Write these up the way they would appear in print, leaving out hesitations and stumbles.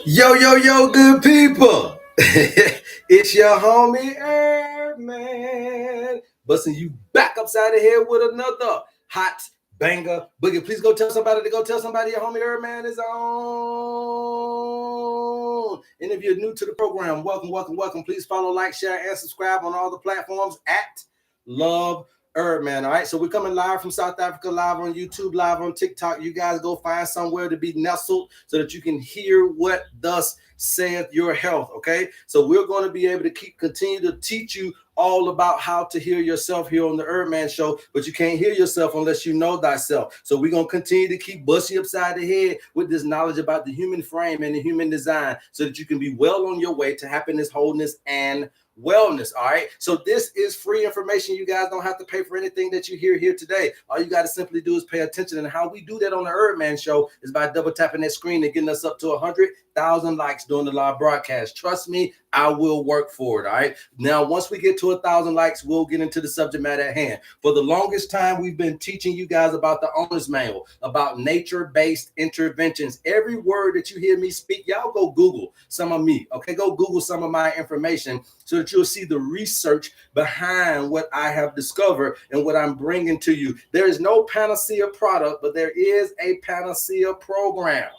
Yo, good people. It's your homie HerbMan, busting you back upside the head with another hot banger boogie. Please go tell somebody to go tell somebody your homie HerbMan is on. And if you're new to the program, welcome. Please follow, like, share, and subscribe on all the platforms at Love HerbMan. All right, so we're coming live from South Africa, live on YouTube, live on TikTok. You guys go find somewhere to be nestled so that you can hear what thus saith your health. Okay, so we're going to be able to continue to teach you all about how to hear yourself here on the HerbMan Show, but you can't hear yourself unless you know thyself. So we're going to continue to keep busting upside the head with this knowledge about the human frame and the human design so that you can be well on your way to happiness, wholeness, and wellness. All right, so this is free information. You guys don't have to pay for anything that you hear here today. All you got to simply do is pay attention, and how we do that on the HerbMan Show is by double tapping that screen and getting us up to 100,000 likes during the live broadcast. Trust me, I will work for it. All right, now once we get to 1,000 likes, we'll get into the subject matter at hand. For the longest time, we've been teaching you guys about the owner's manual, about nature-based interventions. Every word that you hear me speak, y'all go Google some of me. Okay, go Google some of my information so that you'll see the research behind what I have discovered and what I'm bringing to you. There is no panacea product, but there is a panacea program.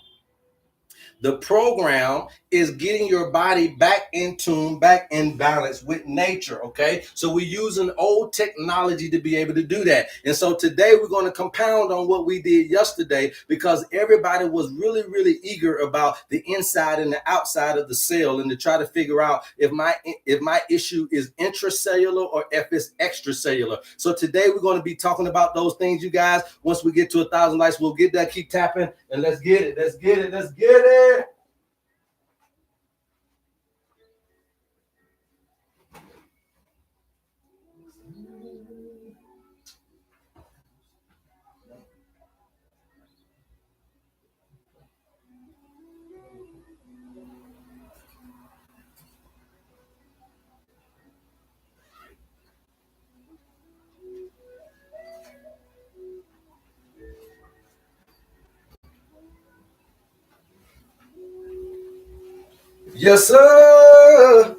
The program is getting your body back in tune, back in balance with nature, okay? So we're using old technology to be able to do that. And so today we're going to compound on what we did yesterday, because everybody was really eager about the inside and the outside of the cell, and to try to figure out if my issue is intracellular or if it's extracellular. So today we're going to be talking about those things, you guys. Once we get to 1,000 likes, we'll get that. Keep tapping and let's get it. Let's get it. Yes, sir.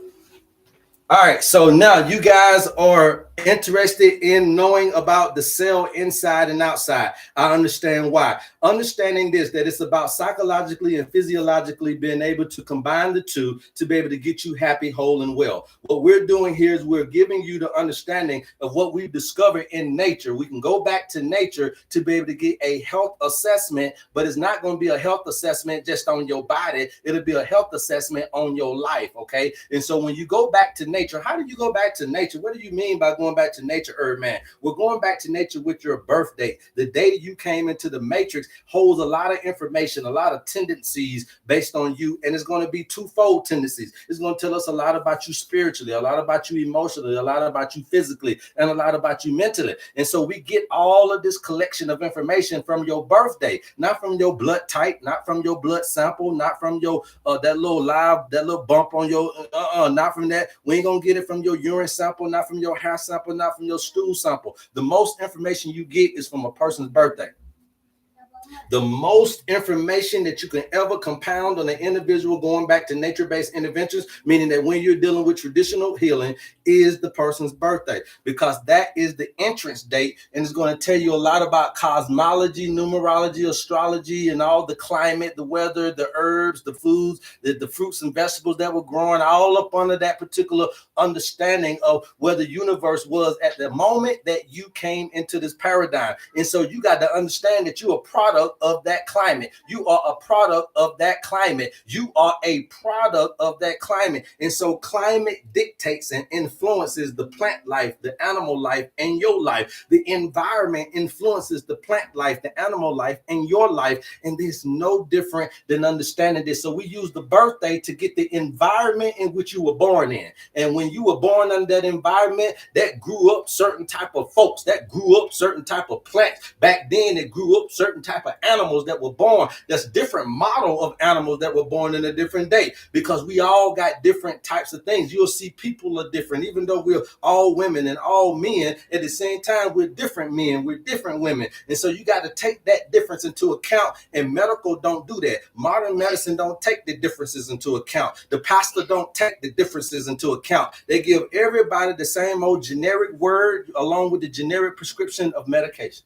All right, so now you guys are interested in knowing about the cell inside and outside. I understand why. Understanding this, that it's about psychologically and physiologically being able to combine the two to be able to get you happy, whole, and well. What we're doing here is we're giving you the understanding of what we've discovered in nature. We can go back to nature to be able to get a health assessment, but it's not going to be a health assessment just on your body. It'll be a health assessment on your life, okay? And so when you go back to nature, how do you go back to nature? What do you mean by going back to nature, HerbMan? We're going back to nature with your birth date. The day you came into the matrix holds a lot of information, a lot of tendencies based on you, and it's going to be twofold tendencies. It's going to tell us a lot about you spiritually, a lot about you emotionally, a lot about you physically, and a lot about you mentally. And so we get all of this collection of information from your birthday, not from your blood type, not from your blood sample, not from your that little bump on your not from that. We ain't gonna get it from your urine sample, not from your hair sample, not from your stool sample. The most information you get is from a person's birthday. The most information that you can ever compound on an individual going back to nature-based interventions, meaning that when you're dealing with traditional healing, is the person's birthday, because that is the entrance date, and it's going to tell you a lot about cosmology, numerology, astrology, and all the climate, the weather, the herbs, the foods, the fruits and vegetables that were growing, all up under that particular understanding of where the universe was at the moment that you came into this paradigm. And so you got to understand that you're a product of that climate. You are a product of that climate. You are a product of that climate. And so climate dictates and influences the plant life, the animal life, and your life. The environment influences the plant life, the animal life, and your life. And there's no different than understanding this. So we use the birthday to get the environment in which you were born in. And when you were born under that environment, that grew up certain type of folks, that grew up certain type of plants. Back then, it grew up certain type of animals that were born. That's different model of animals that were born in a different day, because we all got different types of things. You'll see people are different, even though we're all women and all men. At the same time, we're different men, we're different women. And so you got to take that difference into account, and medical don't do that. Modern medicine don't take the differences into account. The pastor don't take the differences into account. They give everybody the same old generic word along with the generic prescription of medication.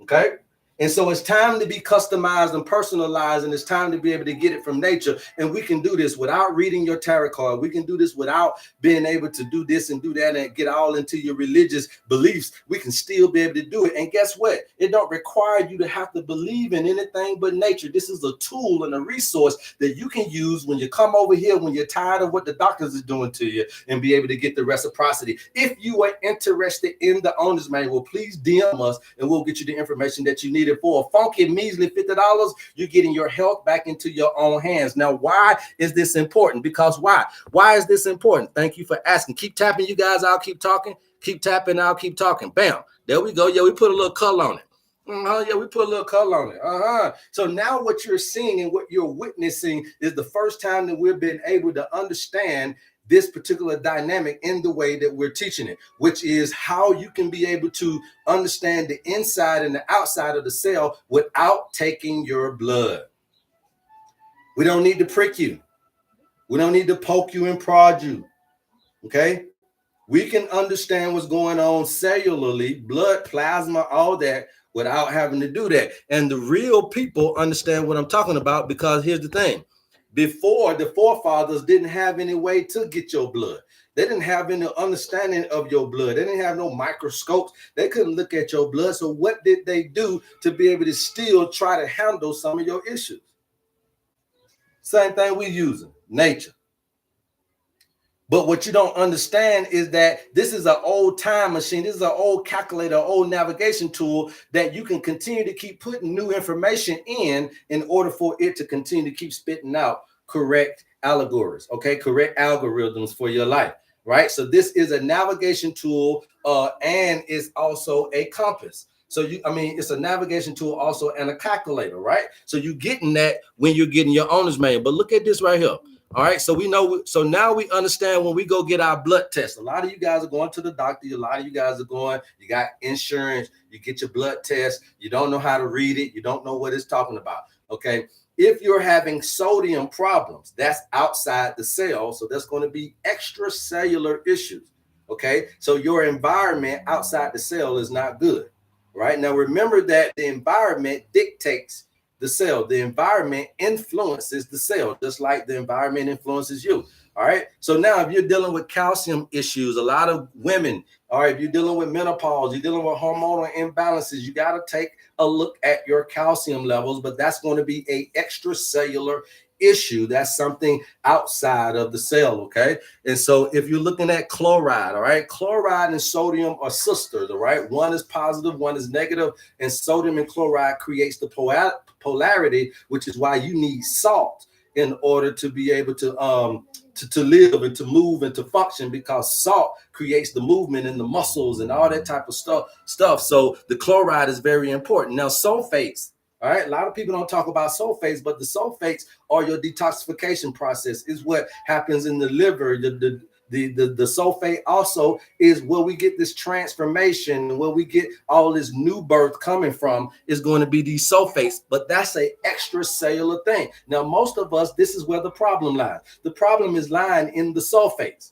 Okay? And so it's time to be customized and personalized, and it's time to be able to get it from nature. And we can do this without reading your tarot card. We can do this without being able to do this and do that and get all into your religious beliefs. We can still be able to do it. And guess what? It don't require you to have to believe in anything but nature. This is a tool and a resource that you can use when you come over here, when you're tired of what the doctors are doing to you, and be able to get the reciprocity. If you are interested in the owner's manual, please DM us and we'll get you the information that you need. For a funky measly $50, you're getting your health back into your own hands. Now, why is this important? Because why? Why is this important? Thank you for asking. Keep tapping, you guys. I'll keep talking. Keep tapping. I'll keep talking. Bam. There we go. Yeah, we put a little color on it. Yeah, we put a little color on it. So now what you're seeing and what you're witnessing is the first time that we've been able to understand this particular dynamic in the way that we're teaching it, which is how you can be able to understand the inside and the outside of the cell without taking your blood. We don't need to prick you. We don't need to poke you and prod you. Okay? We can understand what's going on cellularly, blood, plasma, all that, without having to do that. And the real people understand what I'm talking about, because here's the thing. Before, the forefathers didn't have any way to get your blood. They didn't have any understanding of your blood. They didn't have no microscopes. They couldn't look at your blood. So what did they do to be able to still try to handle some of your issues? Same thing we using, nature. But what you don't understand is that this is an old time machine. This is an old calculator, old navigation tool that you can continue to keep putting new information in order for it to continue to keep spitting out correct allegories, okay? Correct algorithms for your life, right? So this is a navigation tool and it's also a compass. So it's a navigation tool also and a calculator, right? So you're getting that when you're getting your owner's manual. But look at this right here. All right, so we know. So now we understand when we go get our blood test. A lot of you guys are going to the doctor. A lot of you guys are going. You got insurance. You get your blood test. You don't know how to read it. You don't know what it's talking about. Okay, if you're having sodium problems, that's outside the cell. So that's going to be extracellular issues. Okay, so your environment outside the cell is not good. Right now, remember that the environment dictates the cell. The environment influences the cell, just like the environment influences you. All right. So now if you're dealing with calcium issues, a lot of women, all right, if you're dealing with menopause, you're dealing with hormonal imbalances, you got to take a look at your calcium levels, but that's going to be a extracellular issue. That's something outside of the cell. Okay. And so if you're looking at chloride, all right, chloride and sodium are sisters. All right. One is positive, one is negative, and sodium and chloride creates the polarity, which is why you need salt in order to be able to live and to move and to function, because salt creates the movement in the muscles and all that type of stuff. So the chloride is very important. Now sulfates. All right, a lot of people don't talk about sulfates, but the sulfates are your detoxification process. Is what happens in the liver. The sulfate also is where we get this transformation, where we get all this new birth coming from, is going to be these sulfates. But that's an extracellular thing. Now, most of us, this is where the problem lies. The problem is lying in the sulfates.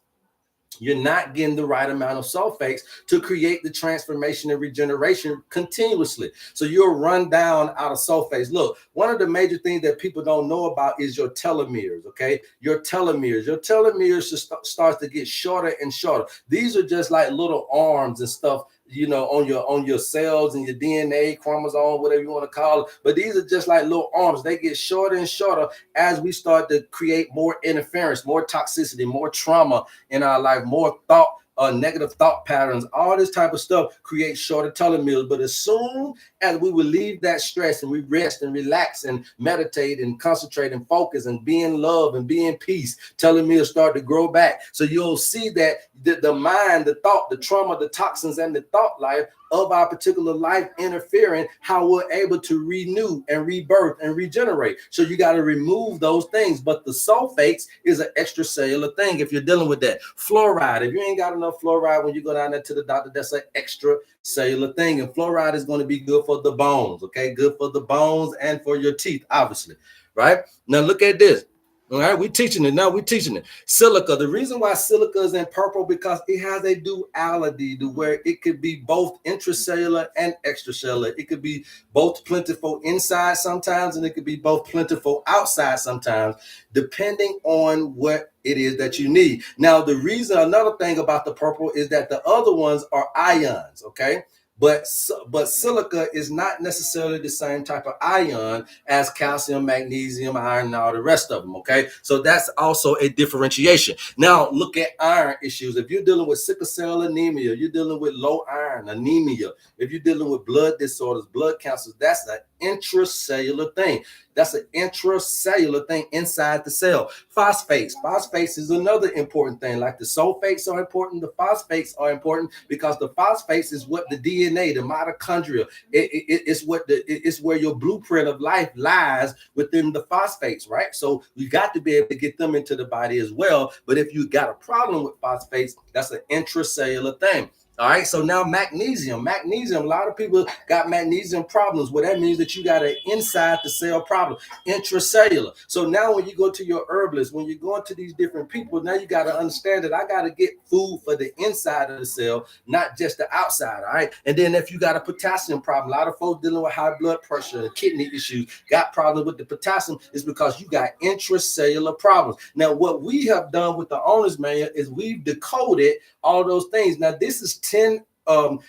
You're not getting the right amount of sulfates to create the transformation and regeneration continuously. So you'll run down out of sulfates. Look, one of the major things that people don't know about is your telomeres, okay? Your telomeres starts to get shorter and shorter. These are just like little arms and stuff, you know, on your cells and your DNA, chromosome, whatever you want to call it. But these are just like little arms. They get shorter and shorter as we start to create more interference, more toxicity, more trauma in our life, more thought, negative thought patterns. All this type of stuff creates shorter telomeres. But as soon as we relieve that stress and we rest and relax and meditate and concentrate and focus and be in love and be in peace, telomeres start to grow back. So you'll see that the mind, the thought, the trauma, the toxins, and the thought life of our particular life interfering how we're able to renew and rebirth and regenerate. So you got to remove those things. But the sulfates is an extracellular thing if you're dealing with that. Fluoride, if you ain't got enough fluoride when you go down there to the doctor, that's an extracellular thing. And fluoride is going to be good for the bones, okay? Good for the bones and for your teeth, obviously, right? Now look at this. All right, we're teaching it now. We're teaching it. Silica. The reason why silica is in purple because it has a duality to where it could be both intracellular and extracellular. It could be both plentiful inside sometimes, and it could be both plentiful outside sometimes, depending on what it is that you need. Now, the reason, another thing about the purple is that the other ones are ions, okay? But silica is not necessarily the same type of ion as calcium, magnesium, iron, and all the rest of them, okay? So that's also a differentiation. Now, look at iron issues. If you're dealing with sickle cell anemia, you're dealing with low iron, anemia, if you're dealing with blood disorders, blood cancers, that's an intracellular thing. That's an intracellular thing inside the cell. Phosphates. Phosphates is another important thing. Like the sulfates are important, the phosphates are important because the phosphates is what the DNA, the mitochondria, it's where your blueprint of life lies within the phosphates, right? So you got to be able to get them into the body as well. But if you got a problem with phosphates, that's an intracellular thing. All right, so now magnesium. Magnesium, a lot of people got magnesium problems. Well, that means that you got an inside the cell problem, intracellular. So now when you go to your herbalist, when you're going to these different people, now you got to understand that I got to get food for the inside of the cell, not just the outside, all right? And then if you got a potassium problem, a lot of folks dealing with high blood pressure and kidney issues, got problems with the potassium is because you got intracellular problems. Now, what we have done with the owner's manual is we've decoded all those things. Now, this is 10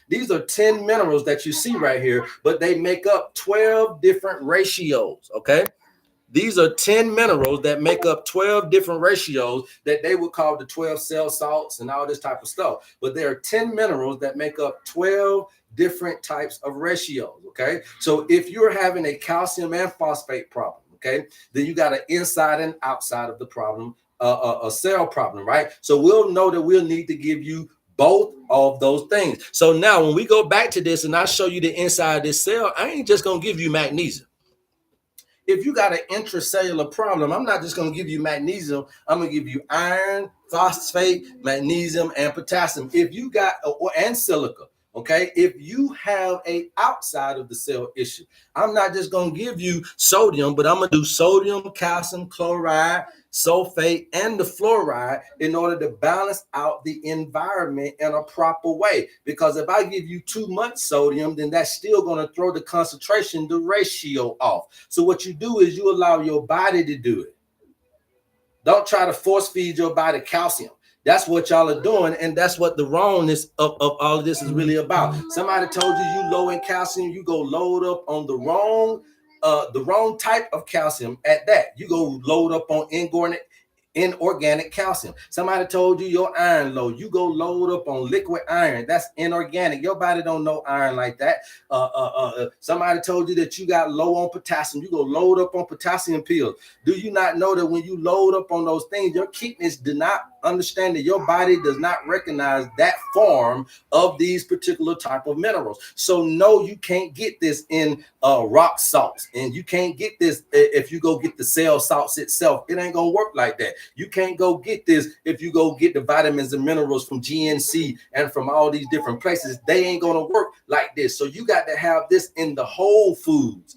these are 10 minerals that you see right here, but they make up 12 different ratios, okay? These are 10 minerals that make up 12 different ratios that they would call the 12 cell salts and all this type of stuff. But there are 10 minerals that make up 12 different types of ratios, okay? So if you're having a calcium and phosphate problem, okay, then you got an inside and outside of the problem, a cell problem, right? So we'll know that we'll need to give you both of those things. So now when we go back to this and I show you the inside of this cell, I ain't just going to give you magnesium. If you got an intracellular problem, I'm not just going to give you magnesium. I'm going to give you iron, phosphate, magnesium, and potassium. If you got, and silica, okay? If you have a outside of the cell issue, I'm not just going to give you sodium, but I'm going to do sodium, calcium, chloride, sulfate, and the fluoride in order to balance out the environment in a proper way. Because if I give you too much sodium, then that's still going to throw the concentration, the ratio off. So what you do is you allow your body to do it. Don't try to force feed your body calcium. That's what y'all are doing, and that's what the wrongness of all of this is really about. Somebody told you low in calcium, you go load up on the wrong type of calcium at that. You go load up on inorganic calcium. Somebody told you your iron low. You go load up on liquid iron. That's inorganic. Your body don't know iron like that. Somebody told you that you got low on potassium. You go load up on potassium pills. Do you not know that when you load up on those things, your kidneys do not understand that your body does not recognize that form of these particular type of minerals? So no, you can't get this in rock salts, and you can't get this if you go get the cell salts itself. It ain't gonna work like that. You can't go get this if you go get the vitamins and minerals from GNC and from all these different places. They ain't gonna work like this. So you got to have this in the whole foods,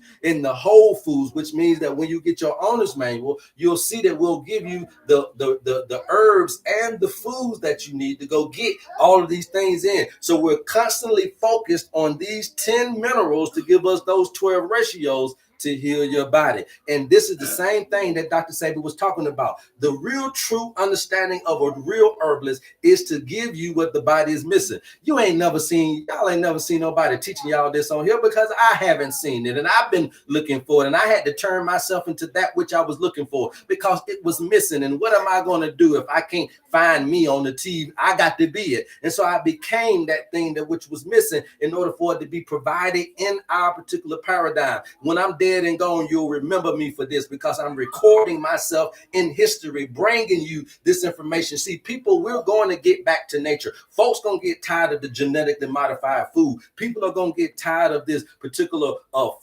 which means that when you get your owner's manual, you'll see that we'll give you the herbs and the foods that you need to go get all of these things in. So we're constantly focused on these 10 minerals to give us those 12 ratios to heal your body. And this is the same thing that Dr. Sabi was talking about. The real true understanding of a real herbalist is to give you what the body is missing. Y'all ain't never seen nobody teaching y'all this on here, because I haven't seen it, and I've been looking for it, and I had to turn myself into that which I was looking for because it was missing. And what am I going to do if I can't find me on the TV? I got to be it. And so I became that thing that which was missing in order for it to be provided in our particular paradigm. When I'm dead dead and gone, you'll remember me for this, because I'm recording myself in history, bringing you this information. See, people, we're going to get back to nature. Folks going to get tired of the genetically modified food. People are going to get tired of this particular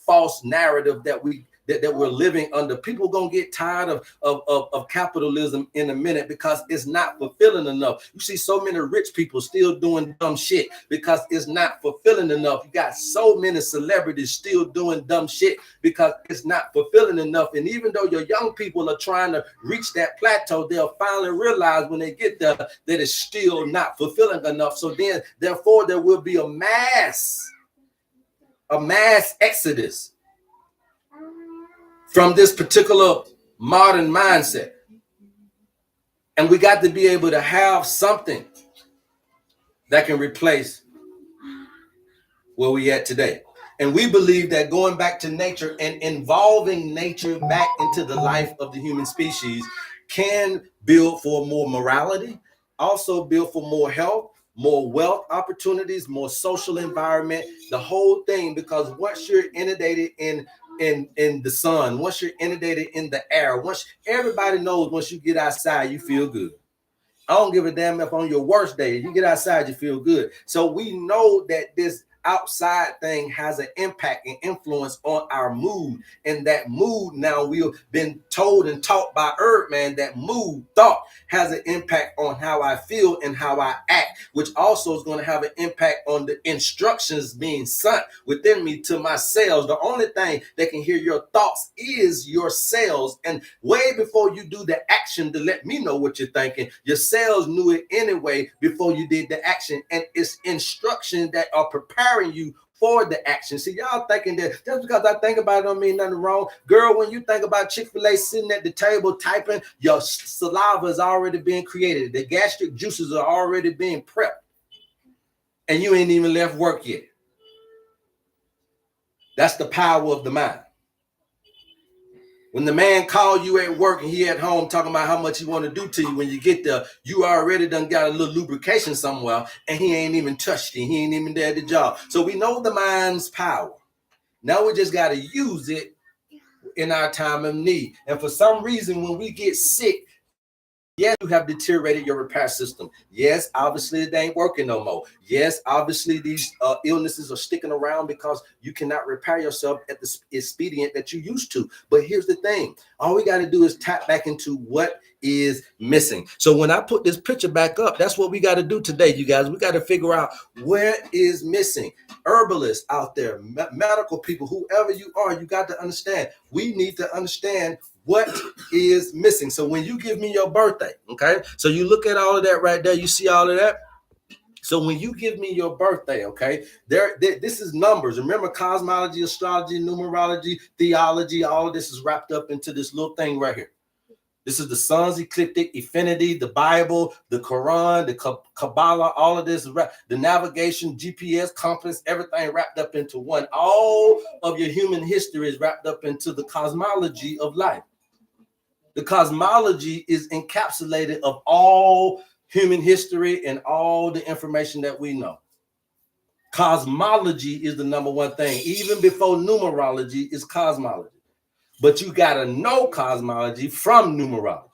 false narrative that we're living under. People are going to get tired of capitalism in a minute, because it's not fulfilling enough. You see so many rich people still doing dumb shit because it's not fulfilling enough. You got so many celebrities still doing dumb shit because it's not fulfilling enough. And even though your young people are trying to reach that plateau, they'll finally realize when they get there that it's still not fulfilling enough. So then, therefore, there will be a mass exodus from this particular modern mindset. And we got to be able to have something that can replace where we at today. And we believe that going back to nature and involving nature back into the life of the human species can build for more morality, also build for more health, more wealth opportunities, more social environment, the whole thing. Because once you're inundated in the sun, once you're inundated in the air, once everybody knows, once you get outside, you feel good. I don't give a damn if on your worst day, you get outside, you feel good. So we know that this outside thing has an impact and influence on our mood. And that mood, now we've been told and taught by HerbMan, that mood, thought, has an impact on how I feel and how I act, which also is going to have an impact on the instructions being sent within me to my cells. The only thing that can hear your thoughts is your cells. And way before you do the action to let me know what you're thinking, your cells knew it anyway before you did the action. And it's instructions that are preparing you for the action. See, y'all thinking that just because I think about it don't mean nothing wrong. Girl, when you think about Chick-fil-A sitting at the table typing, your saliva is already being created. The gastric juices are already being prepped. And you ain't even left work yet. That's the power of the mind. When the man called you at work and he at home talking about how much he want to do to you, when you get there, you already done got a little lubrication somewhere, and he ain't even touched you. He ain't even there at the job. So we know the mind's power. Now we just got to use it in our time of need. And for some reason, when we get sick, yes, you have deteriorated your repair system. Yes, obviously it ain't working no more. Yes, obviously these illnesses are sticking around because you cannot repair yourself at the expedient that you used to. But here's the thing. All we got to do is tap back into what is missing. So when I put this picture back up, that's what we got to do today, you guys. We got to figure out where is missing. Herbalists out there, medical people, whoever you are, you got to understand. We need to understand what is missing. So when you give me your birthday, okay, so you look at all of that right there, you see all of that. So when you give me your birthday, okay, this is numbers. Remember, cosmology, astrology, numerology, theology, all of this is wrapped up into this little thing right here. This is the sun's ecliptic, infinity, the Bible, the Quran, the Kabbalah, all of this, the navigation, GPS, compass, everything wrapped up into one. All of your human history is wrapped up into the cosmology of life. The cosmology is encapsulated of all human history and all the information that we know. Cosmology is the number one thing. Even before numerology is cosmology. But you got to know cosmology from numerology.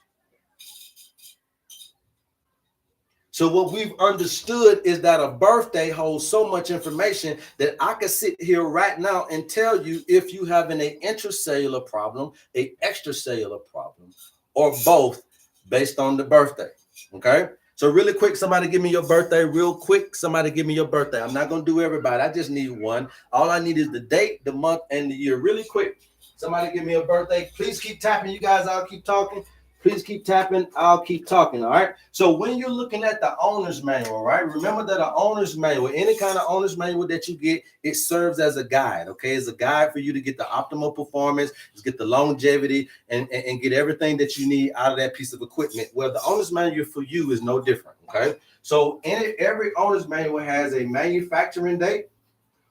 So what we've understood is that a birthday holds so much information that I can sit here right now and tell you if you having an intracellular problem, an extracellular problem, or both based on the birthday. Okay. So really quick, somebody give me your birthday real quick. Somebody give me your birthday. I'm not going to do everybody. I just need one. All I need is the date, the month, and the year. Really quick. Somebody give me a birthday. Please keep tapping. You guys, I'll keep talking. Please keep tapping. I'll keep talking. All right. So when you're looking at the owner's manual, right? Remember that an owner's manual, any kind of owner's manual that you get, it serves as a guide. Okay. It's a guide for you to get the optimal performance, to get the longevity, and get everything that you need out of that piece of equipment. Well, the owner's manual for you is no different. Okay. So every owner's manual has a manufacturing date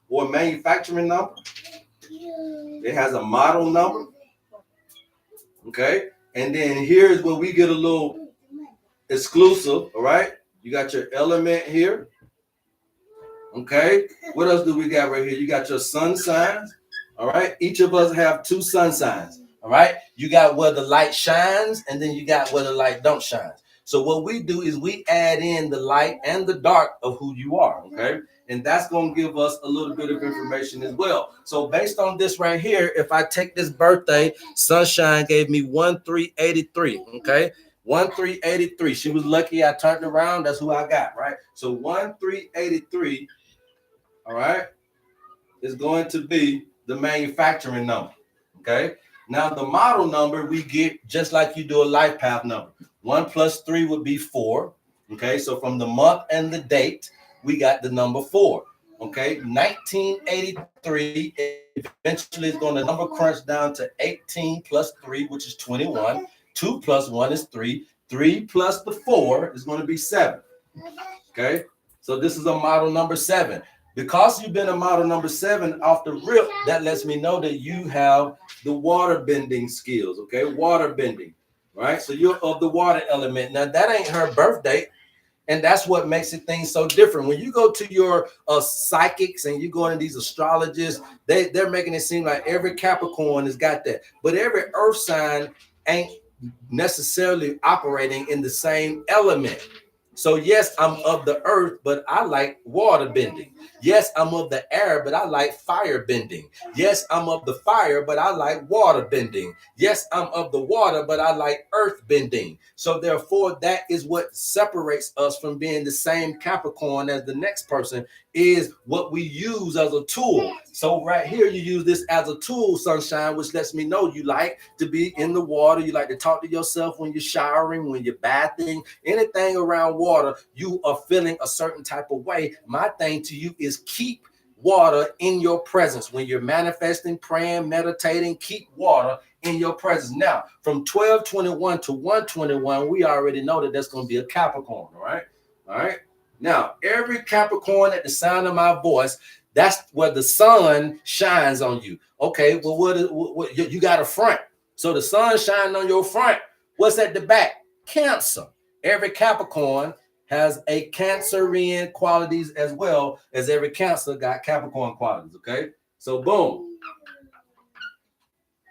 or a manufacturing number. It has a model number. Okay. And then here's where we get a little exclusive. All right. You got your element here. Okay. What else do we got right here? You got your sun signs. All right. Each of us have two sun signs. All right. You got where the light shines, and then you got where the light don't shine. So what we do is we add in the light and the dark of who you are. Okay. And that's going to give us a little bit of information as well. So based on this right here, if I take this birthday, Sunshine gave me 1383. Okay. 1383. She was lucky I turned around. That's who I got, right? So 1383, all right, is going to be the manufacturing number. Okay. Now the model number we get just like you do a life path number. 1 plus 3 would be 4. Okay. So from the month and the date, we got the number 4. Okay. 1983 eventually is going to number crunch down to 18 plus 3, which is 21. 2 plus 1 is 3. 3 plus the 4 is going to be 7. Okay. So this is a model number 7. Because you've been a model number 7 off the rip, that lets me know that you have the water bending skills, okay? Water bending, right? So you're of the water element. Now, that ain't her birthday, and that's what makes it things so different. When you go to your psychics and you go into these astrologists, they're making it seem like every Capricorn has got that. But every earth sign ain't necessarily operating in the same element. So yes, I'm of the earth, but I like water bending. Yes, I'm of the air, but I like fire bending. Yes, I'm of the fire, but I like water bending. Yes, I'm of the water, but I like earth bending. So therefore, that is what separates us from being the same Capricorn as the next person, is what we use as a tool. So right here, you use this as a tool, Sunshine, which lets me know you like to be in the water. You like to talk to yourself when you're showering, when you're bathing, anything around water, you are feeling a certain type of way. My thing to you is keep water in your presence. When you're manifesting, praying, meditating, keep water in your presence. Now, from 1221 to 121, we already know that that's going to be a Capricorn, all right? All right. Now, every Capricorn at the sound of my voice, that's where the sun shines on you. Okay, well, what you got a front. So the sun shining on your front. What's at the back? Cancer. Every Capricorn has a Cancerian qualities as well as every Cancer got Capricorn qualities, okay? So boom.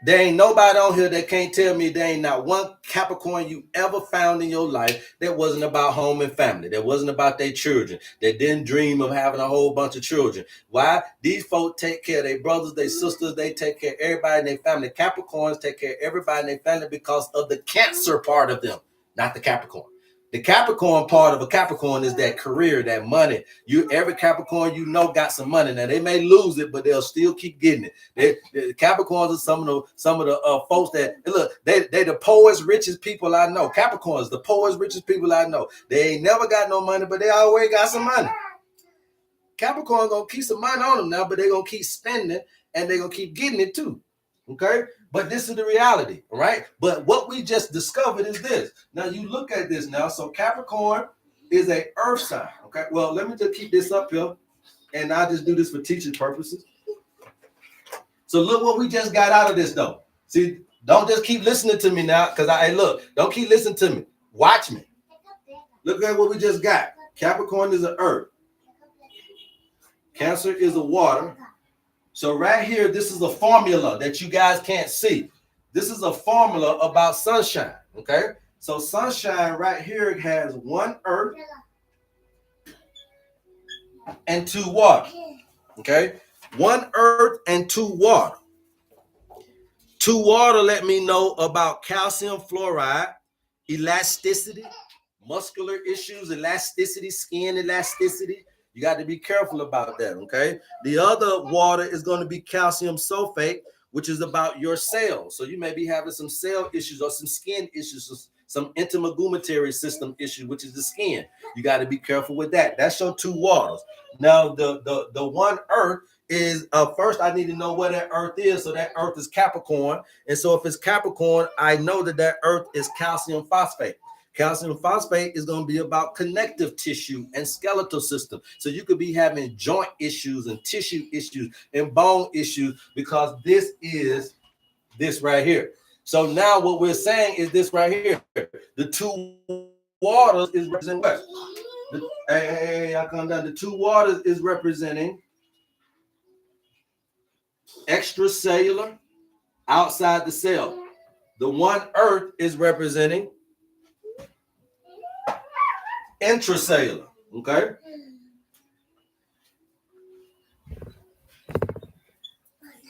There ain't nobody on here that can't tell me there ain't not one Capricorn you ever found in your life that wasn't about home and family, that wasn't about their children, that didn't dream of having a whole bunch of children. Why? These folk take care of their brothers, their sisters, they take care of everybody in their family. Capricorns take care of everybody in their family because of the Cancer part of them, not the Capricorn. The Capricorn part of a Capricorn is that career, that money. Every Capricorn you know got some money. Now they may lose it, but they'll still keep getting it. The Capricorns are some of the folks that look. They the poorest, richest people I know. Capricorns, the poorest, richest people I know. They ain't never got no money, but they always got some money. Capricorn gonna keep some money on them now, but they gonna keep spending and they gonna keep getting it too. Okay. But this is the reality, right? But what we just discovered is this. Now you look at this now. So Capricorn is a earth sign. Okay. Well, let me just keep this up here, and I'll just do this for teaching purposes. So look what we just got out of this, though. See, don't just keep listening to me now, because don't keep listening to me. Watch me. Look at what we just got. Capricorn is an earth. Cancer is a water. So right here, this is a formula that you guys can't see. This is a formula about sunshine, okay? So sunshine right here has 1 earth and 2 water, okay? 1 earth and 2 water. 2 water let me know about calcium fluoride, elasticity, muscular issues, elasticity, skin elasticity. You got to be careful about that, okay? The other water is going to be calcium sulfate, which is about your cells. So you may be having some cell issues or some skin issues, some integumentary system issue, which is the skin. You got to be careful with that. That's your 2 waters. Now, the 1 earth is, first I need to know where that earth is. So that earth is Capricorn. And so if it's Capricorn, I know that earth is calcium phosphate. Calcium phosphate is going to be about connective tissue and skeletal system. So you could be having joint issues and tissue issues and bone issues because this is this right here. So now what we're saying is this right here. The 2 waters is representing what? I come down. The 2 waters is representing extracellular, outside the cell. The one earth is representing intracellular, okay?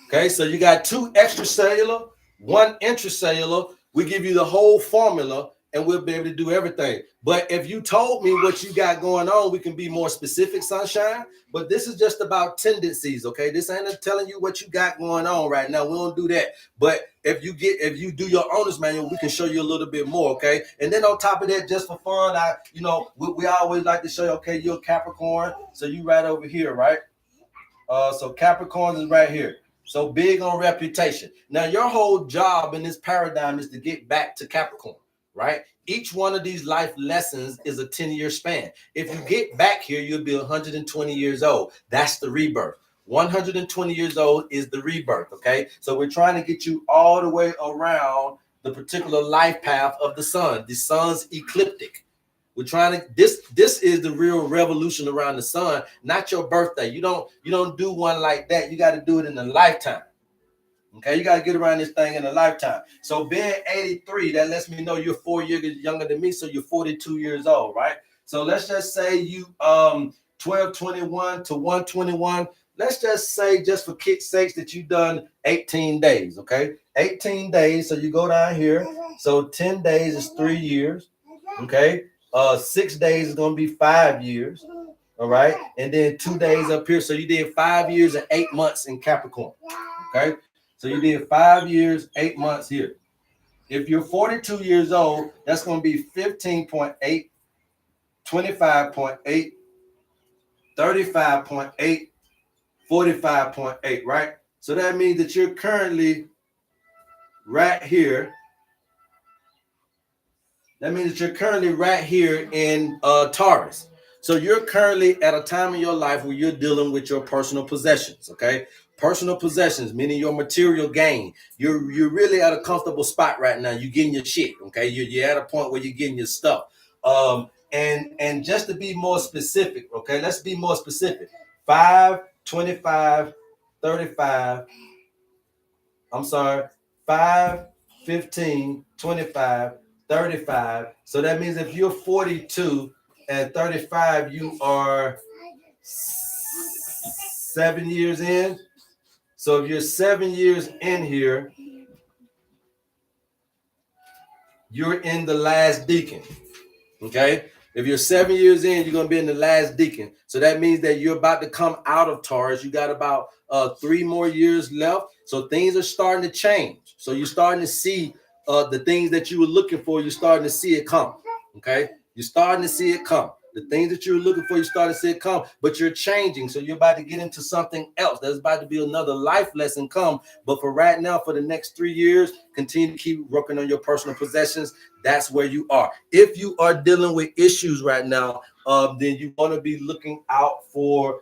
Okay, so you got two extracellular, one intracellular. We give you the whole formula and we'll be able to do everything. But if you told me what you got going on, we can be more specific, Sunshine. But this is just about tendencies, okay? This ain't telling you what you got going on right now. We don't do that. But if you do your owner's manual, we can show you a little bit more, okay? And then on top of that, just for fun, we always like to show you, okay, you're a Capricorn, so you right over here, right? So Capricorns is right here. So big on reputation. Now, your whole job in this paradigm is to get back to Capricorn, right? Each one of these life lessons is a 10-year span. If you get back here, you'll be 120 years old. That's the rebirth. 120 years old is the rebirth, okay? So we're trying to get you all the way around the particular life path of the sun. The sun's ecliptic. We're trying to this is the real revolution around the sun, not your birthday. You don't do one like that. You got to do it in a lifetime. Okay, you got to get around this thing in a lifetime. So being 83, that lets me know you're 4 years younger than me, so you're 42 years old, right? So let's just say you 1221 to 121. Let's just say, just for kick's sakes, that you've done 18 days, okay? 18 days, so you go down here. So 10 days is 3 years, okay? 6 days is gonna be 5 years, all right, and then 2 days up here. So you did 5 years and 8 months in Capricorn, okay? So you did 5 years, 8 months here. If you're 42 years old, that's gonna be 15.8, 25.8, 35.8, 45.8, right? So that means that you're currently right here. That means that you're currently right here in Taurus. So you're currently at a time in your life where you're dealing with your personal possessions, okay? Personal possessions, meaning your material gain. You're really at a comfortable spot right now. You're getting your shit, okay? You're at a point where you're getting your stuff. And just to be more specific, okay? Let's be more specific. 5, 25, 35. I'm sorry. 5, 15, 25, 35. So that means if you're 42 and 35, you are 7 years in. So if you're 7 years in here, you're in the last decan, okay? If you're 7 years in, you're going to be in the last decan. So that means that you're about to come out of Taurus. You got about 3 more years left. So things are starting to change. So you're starting to see the things that you were looking for. You're starting to see it come, okay? You're starting to see it come. The things that you were looking for, you start to see it come, but you're changing. So you're about to get into something else. There's about to be another life lesson come. But for right now, for the next 3 years, continue to keep working on your personal possessions. That's where you are. If you are dealing with issues right now, then you want to be looking out for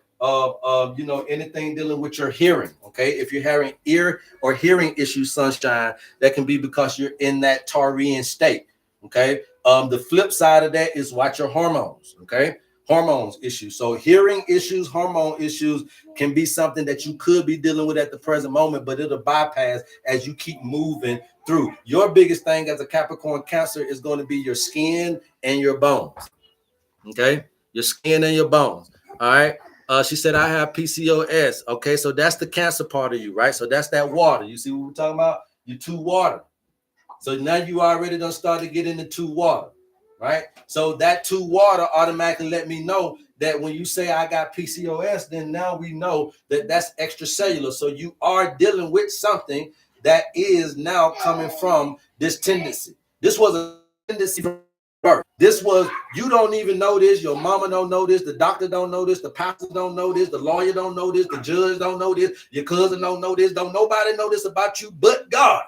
anything dealing with your hearing. Okay, if you're having ear or hearing issues, Sunshine, that can be because you're in that Taurian state. Okay. The flip side of that is watch your hormones. Okay. Hormones issues. So hearing issues, hormone issues can be something that you could be dealing with at the present moment, but it'll bypass as you keep moving through. Your biggest thing as a Capricorn Cancer is going to be your skin and your bones. Okay. Your skin and your bones. All right. She said, I have PCOS. Okay. So that's the Cancer part of you, right? So that's that water. You see what we're talking about? Your 2 water. So now you already done start to get into 2 water, right? So that 2 water automatically let me know that when you say I got PCOS, then now we know that that's extracellular. So you are dealing with something that is now coming from this tendency. This was a tendency from birth. This was, you don't even know this. Your mama don't know this. The doctor don't know this. The pastor don't know this. The lawyer don't know this. The judge don't know this. Your cousin don't know this. Don't nobody know this about you but God.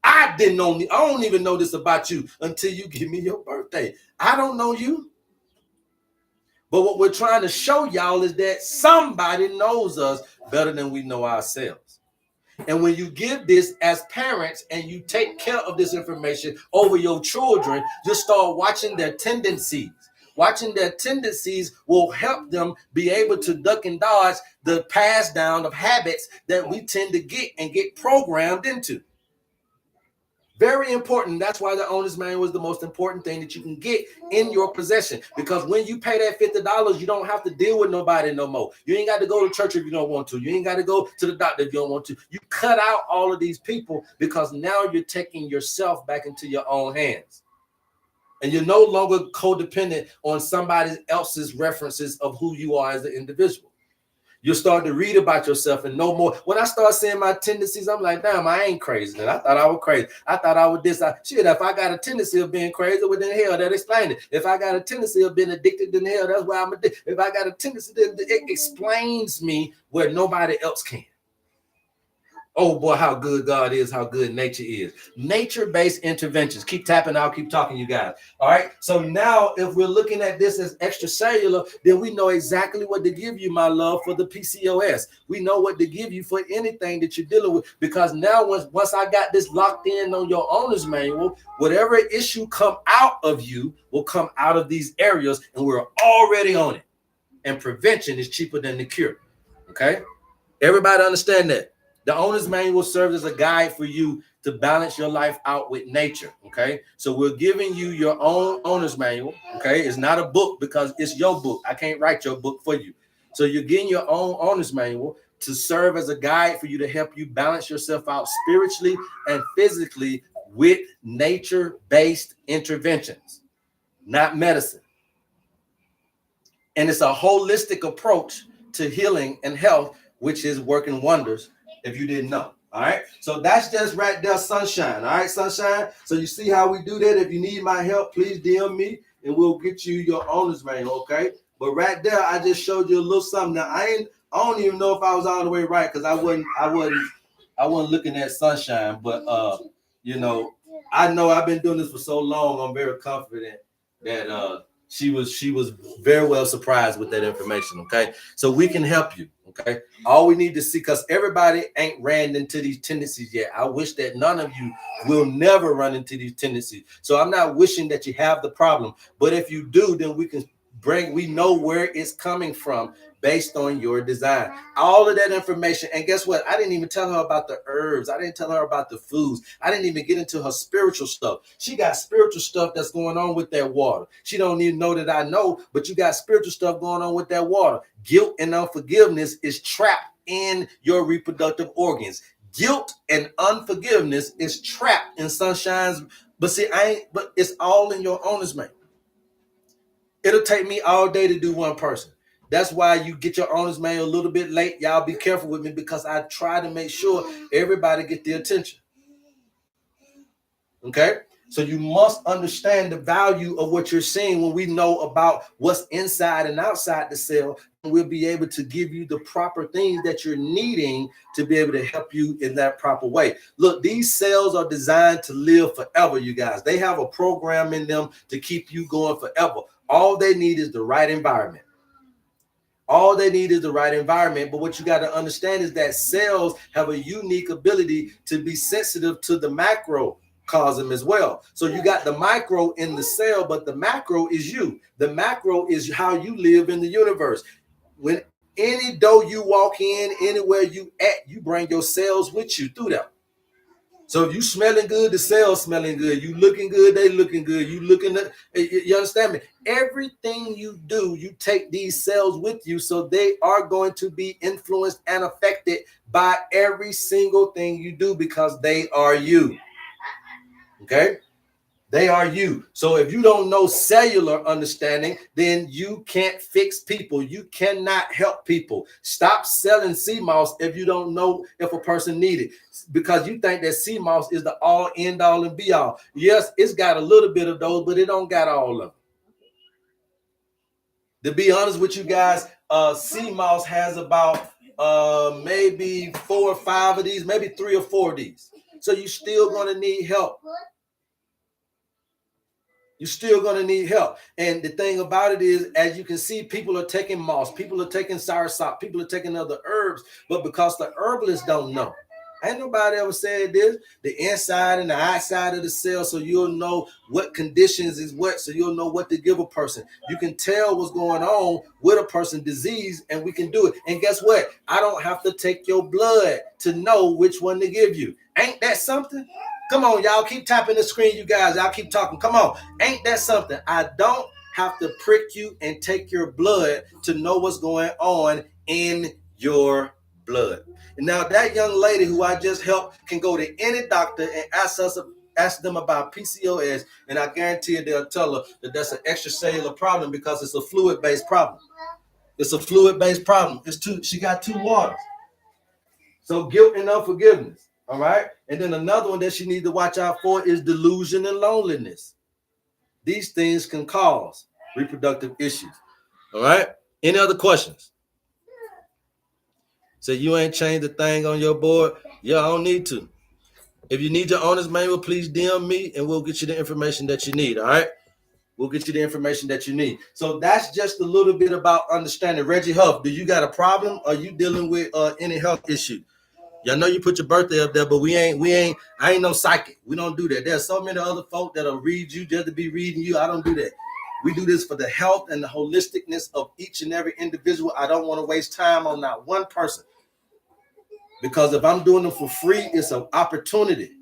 I don't even know this about you until you give me your birthday. I don't know you. But what we're trying to show y'all is that somebody knows us better than we know ourselves. And when you give this as parents and you take care of this information over your children, just start watching their tendencies. Watching their tendencies will help them be able to duck and dodge the pass down of habits that we tend to get and get programmed into. Very important. That's why the owner's manual is the most important thing that you can get in your possession. Because when you pay that $50, you don't have to deal with nobody no more. You ain't got to go to church if you don't want to. You ain't got to go to the doctor if you don't want to. You cut out all of these people because now you're taking yourself back into your own hands. And you're no longer codependent on somebody else's references of who you are as an individual. You'll start to read about yourself and know more. When I start seeing my tendencies, I'm like, damn, I ain't crazy. And I thought I was crazy. I thought I was this. Shit, if I got a tendency of being crazy, well, then hell, that explains it. If I got a tendency of being addicted, then hell, that's why I'm addicted. If I got a tendency, then it explains me where nobody else can. Oh boy, how good God is, how good nature is. Nature-based interventions. Keep tapping, I'll keep talking, you guys. All right. So now if we're looking at this as extracellular, then we know exactly what to give you, my love, for the PCOS. We know what to give you for anything that you're dealing with, because now once I got this locked in on your owner's manual, whatever issue come out of you will come out of these areas, and we're already on it. And prevention is cheaper than the cure. Okay. Everybody understand that? The owner's manual serves as a guide for you to balance your life out with nature, okay? So we're giving you your own owner's manual, okay? It's not a book because it's your book. I can't write your book for you. So you're getting your own owner's manual to serve as a guide for you to help you balance yourself out spiritually and physically with nature-based interventions, not medicine. And it's a holistic approach to healing and health, which is working wonders if you didn't know. All right. So that's just right there, sunshine. All right, sunshine. So you see how we do that. If you need my help, please DM me and we'll get you your owner's manual. Okay. But right there, I just showed you a little something. Now I don't even know if I was all the way right, because I wasn't looking at sunshine. But you know I've been doing this for so long. I'm very confident that she was very well surprised with that information. Okay. So we can help you. Okay. All we need to see, because everybody ain't ran into these tendencies yet. I wish that none of you will never run into these tendencies. So I'm not wishing that you have the problem, but if you do, then we know where it's coming from based on your design. All of that information. And guess what? I didn't even tell her about the herbs. I didn't tell her about the foods. I didn't even get into her spiritual stuff. She got spiritual stuff that's going on with that water. She don't even know that I know, but you got spiritual stuff going on with that water. Guilt and unforgiveness is trapped in your reproductive organs. Guilt and unforgiveness is trapped in Sunshine's. But see, but it's all in your owner's manual. It'll take me all day to do one person. That's why you get your owner's manual a little bit late. Y'all be careful with me, because I try to make sure everybody get the attention. Okay? So you must understand the value of what you're seeing. When we know about what's inside and outside the cell, we'll be able to give you the proper things that you're needing to be able to help you in that proper way. Look, these cells are designed to live forever, you guys. They have a program in them to keep you going forever. All they need is the right environment. All they need is the right environment. But what you got to understand is that cells have a unique ability to be sensitive to the macrocosm as well. So you got the micro in the cell, but the macro is you. The macro is how you live in the universe. When any door you walk in, anywhere you at, you bring your cells with you through them. So if you smelling good, the cells smelling good. You looking good, they looking good. You looking at, you understand me? Everything you do, you take these cells with you, so they are going to be influenced and affected by every single thing you do, because they are you. Okay? They are you. So if you don't know cellular understanding, then you can't fix people. You cannot help people. Stop selling sea moss if you don't know if a person needs it, because you think that sea moss is the all, end all, and be all. Yes, it's got a little bit of those, but it don't got all of them. To be honest with you guys, sea moss has about maybe 4 or 5 of these, maybe 3 or 4 of these. So you're still going to need help. You're still going to need help. And the thing about it is, as you can see, people are taking moss, people are taking soursop, people are taking other herbs, but because the herbalists don't know. Ain't nobody ever said this. The inside and the outside of the cell, so you'll know what conditions is what, so you'll know what to give a person. You can tell what's going on with a person's disease, and we can do it. And guess what? I don't have to take your blood to know which one to give you. Ain't that something? Come on, y'all. Keep tapping the screen, you guys. Y'all keep talking. Come on. Ain't that something? I don't have to prick you and take your blood to know what's going on in your blood. And now that young lady who I just helped can go to any doctor and ask them about PCOS, and I guarantee you they'll tell her that that's an extracellular problem because it's a fluid-based problem. It's a fluid-based problem. She got 2 waters. So guilt and unforgiveness. All right. And then another one that she needs to watch out for is delusion and loneliness. These things can cause reproductive issues. All right. Any other questions? So you ain't changed the thing on your board? Yeah, I don't need to. If you need your owner's manual, please DM me and we'll get you the information that you need. All right. We'll get you the information that you need. So that's just a little bit about understanding. Reggie Huff, do you got a problem? Are you dealing with any health issue? Y'all know you put your birthday up there, but I ain't no psychic. We don't do that. There's so many other folk that'll read you just to be reading you. I don't do that. We do this for the health and the holisticness of each and every individual. I don't want to waste time on not one person. Because if I'm doing them for free, it's an opportunity.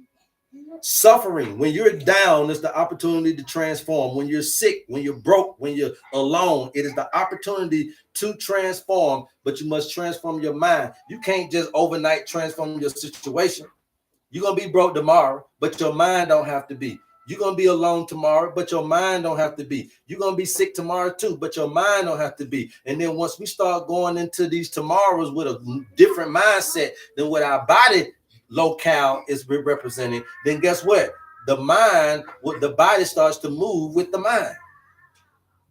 Suffering, when you're down, is the opportunity to transform. When you're sick, when you're broke, when you're alone, it is the opportunity to transform, but you must transform your mind. You can't just overnight transform your situation. You're going to be broke tomorrow, but your mind don't have to be. You're going to be alone tomorrow, but your mind don't have to be. You're going to be sick tomorrow too, but your mind don't have to be. And then once we start going into these tomorrows with a different mindset than what our body locale is representing, then guess what? The body starts to move with the mind.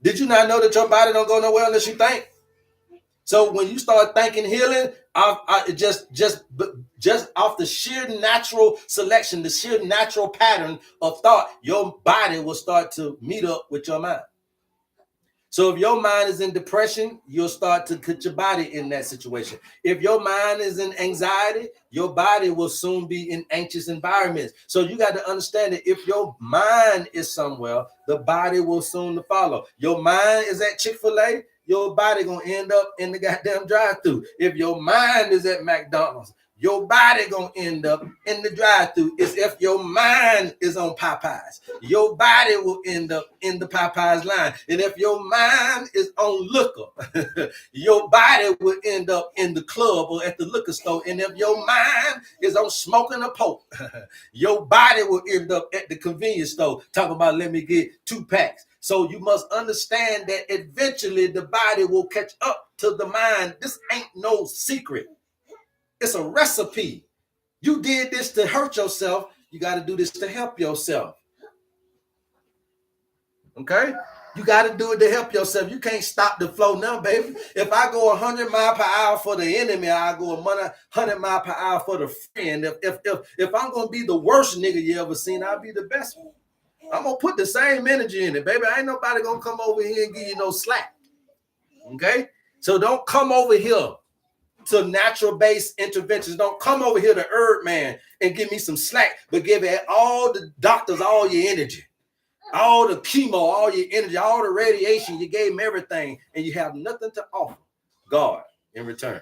Did you not know that your body don't go nowhere unless you think? So when you start thinking healing, just off the sheer natural selection, the sheer natural pattern of thought, your body will start to meet up with your mind. So if your mind is in depression, you'll start to put your body in that situation. If your mind is in anxiety, your body will soon be in anxious environments. So you got to understand that if your mind is somewhere, the body will soon follow. Your mind is at Chick-fil-A, your body gonna end up in the goddamn drive-thru. If your mind is at McDonald's, your body gonna end up in the drive-thru. It's if your mind is on Popeyes, your body will end up in the Popeyes line. And if your mind is on liquor, your body will end up in the club or at the liquor store. And if your mind is on smoking a poke, your body will end up at the convenience store talking about, let me get 2 packs. So you must understand that eventually the body will catch up to the mind. This ain't no secret. It's a recipe. You did this to hurt yourself. You got to do this to help yourself. Okay? You got to do it to help yourself. You can't stop the flow now, baby. If I go 100 miles per hour for the enemy, I go 100 miles per hour for the friend. If I'm going to be the worst nigga you ever seen, I'll be the best one. I'm going to put the same energy in it, baby. Ain't nobody going to come over here and give you no slack. Okay? So don't come over here to natural-based interventions. Don't come over here to HerbMan and give me some slack, but give all the doctors all your energy, all the chemo, all your energy, all the radiation. You gave them everything, and you have nothing to offer God in return.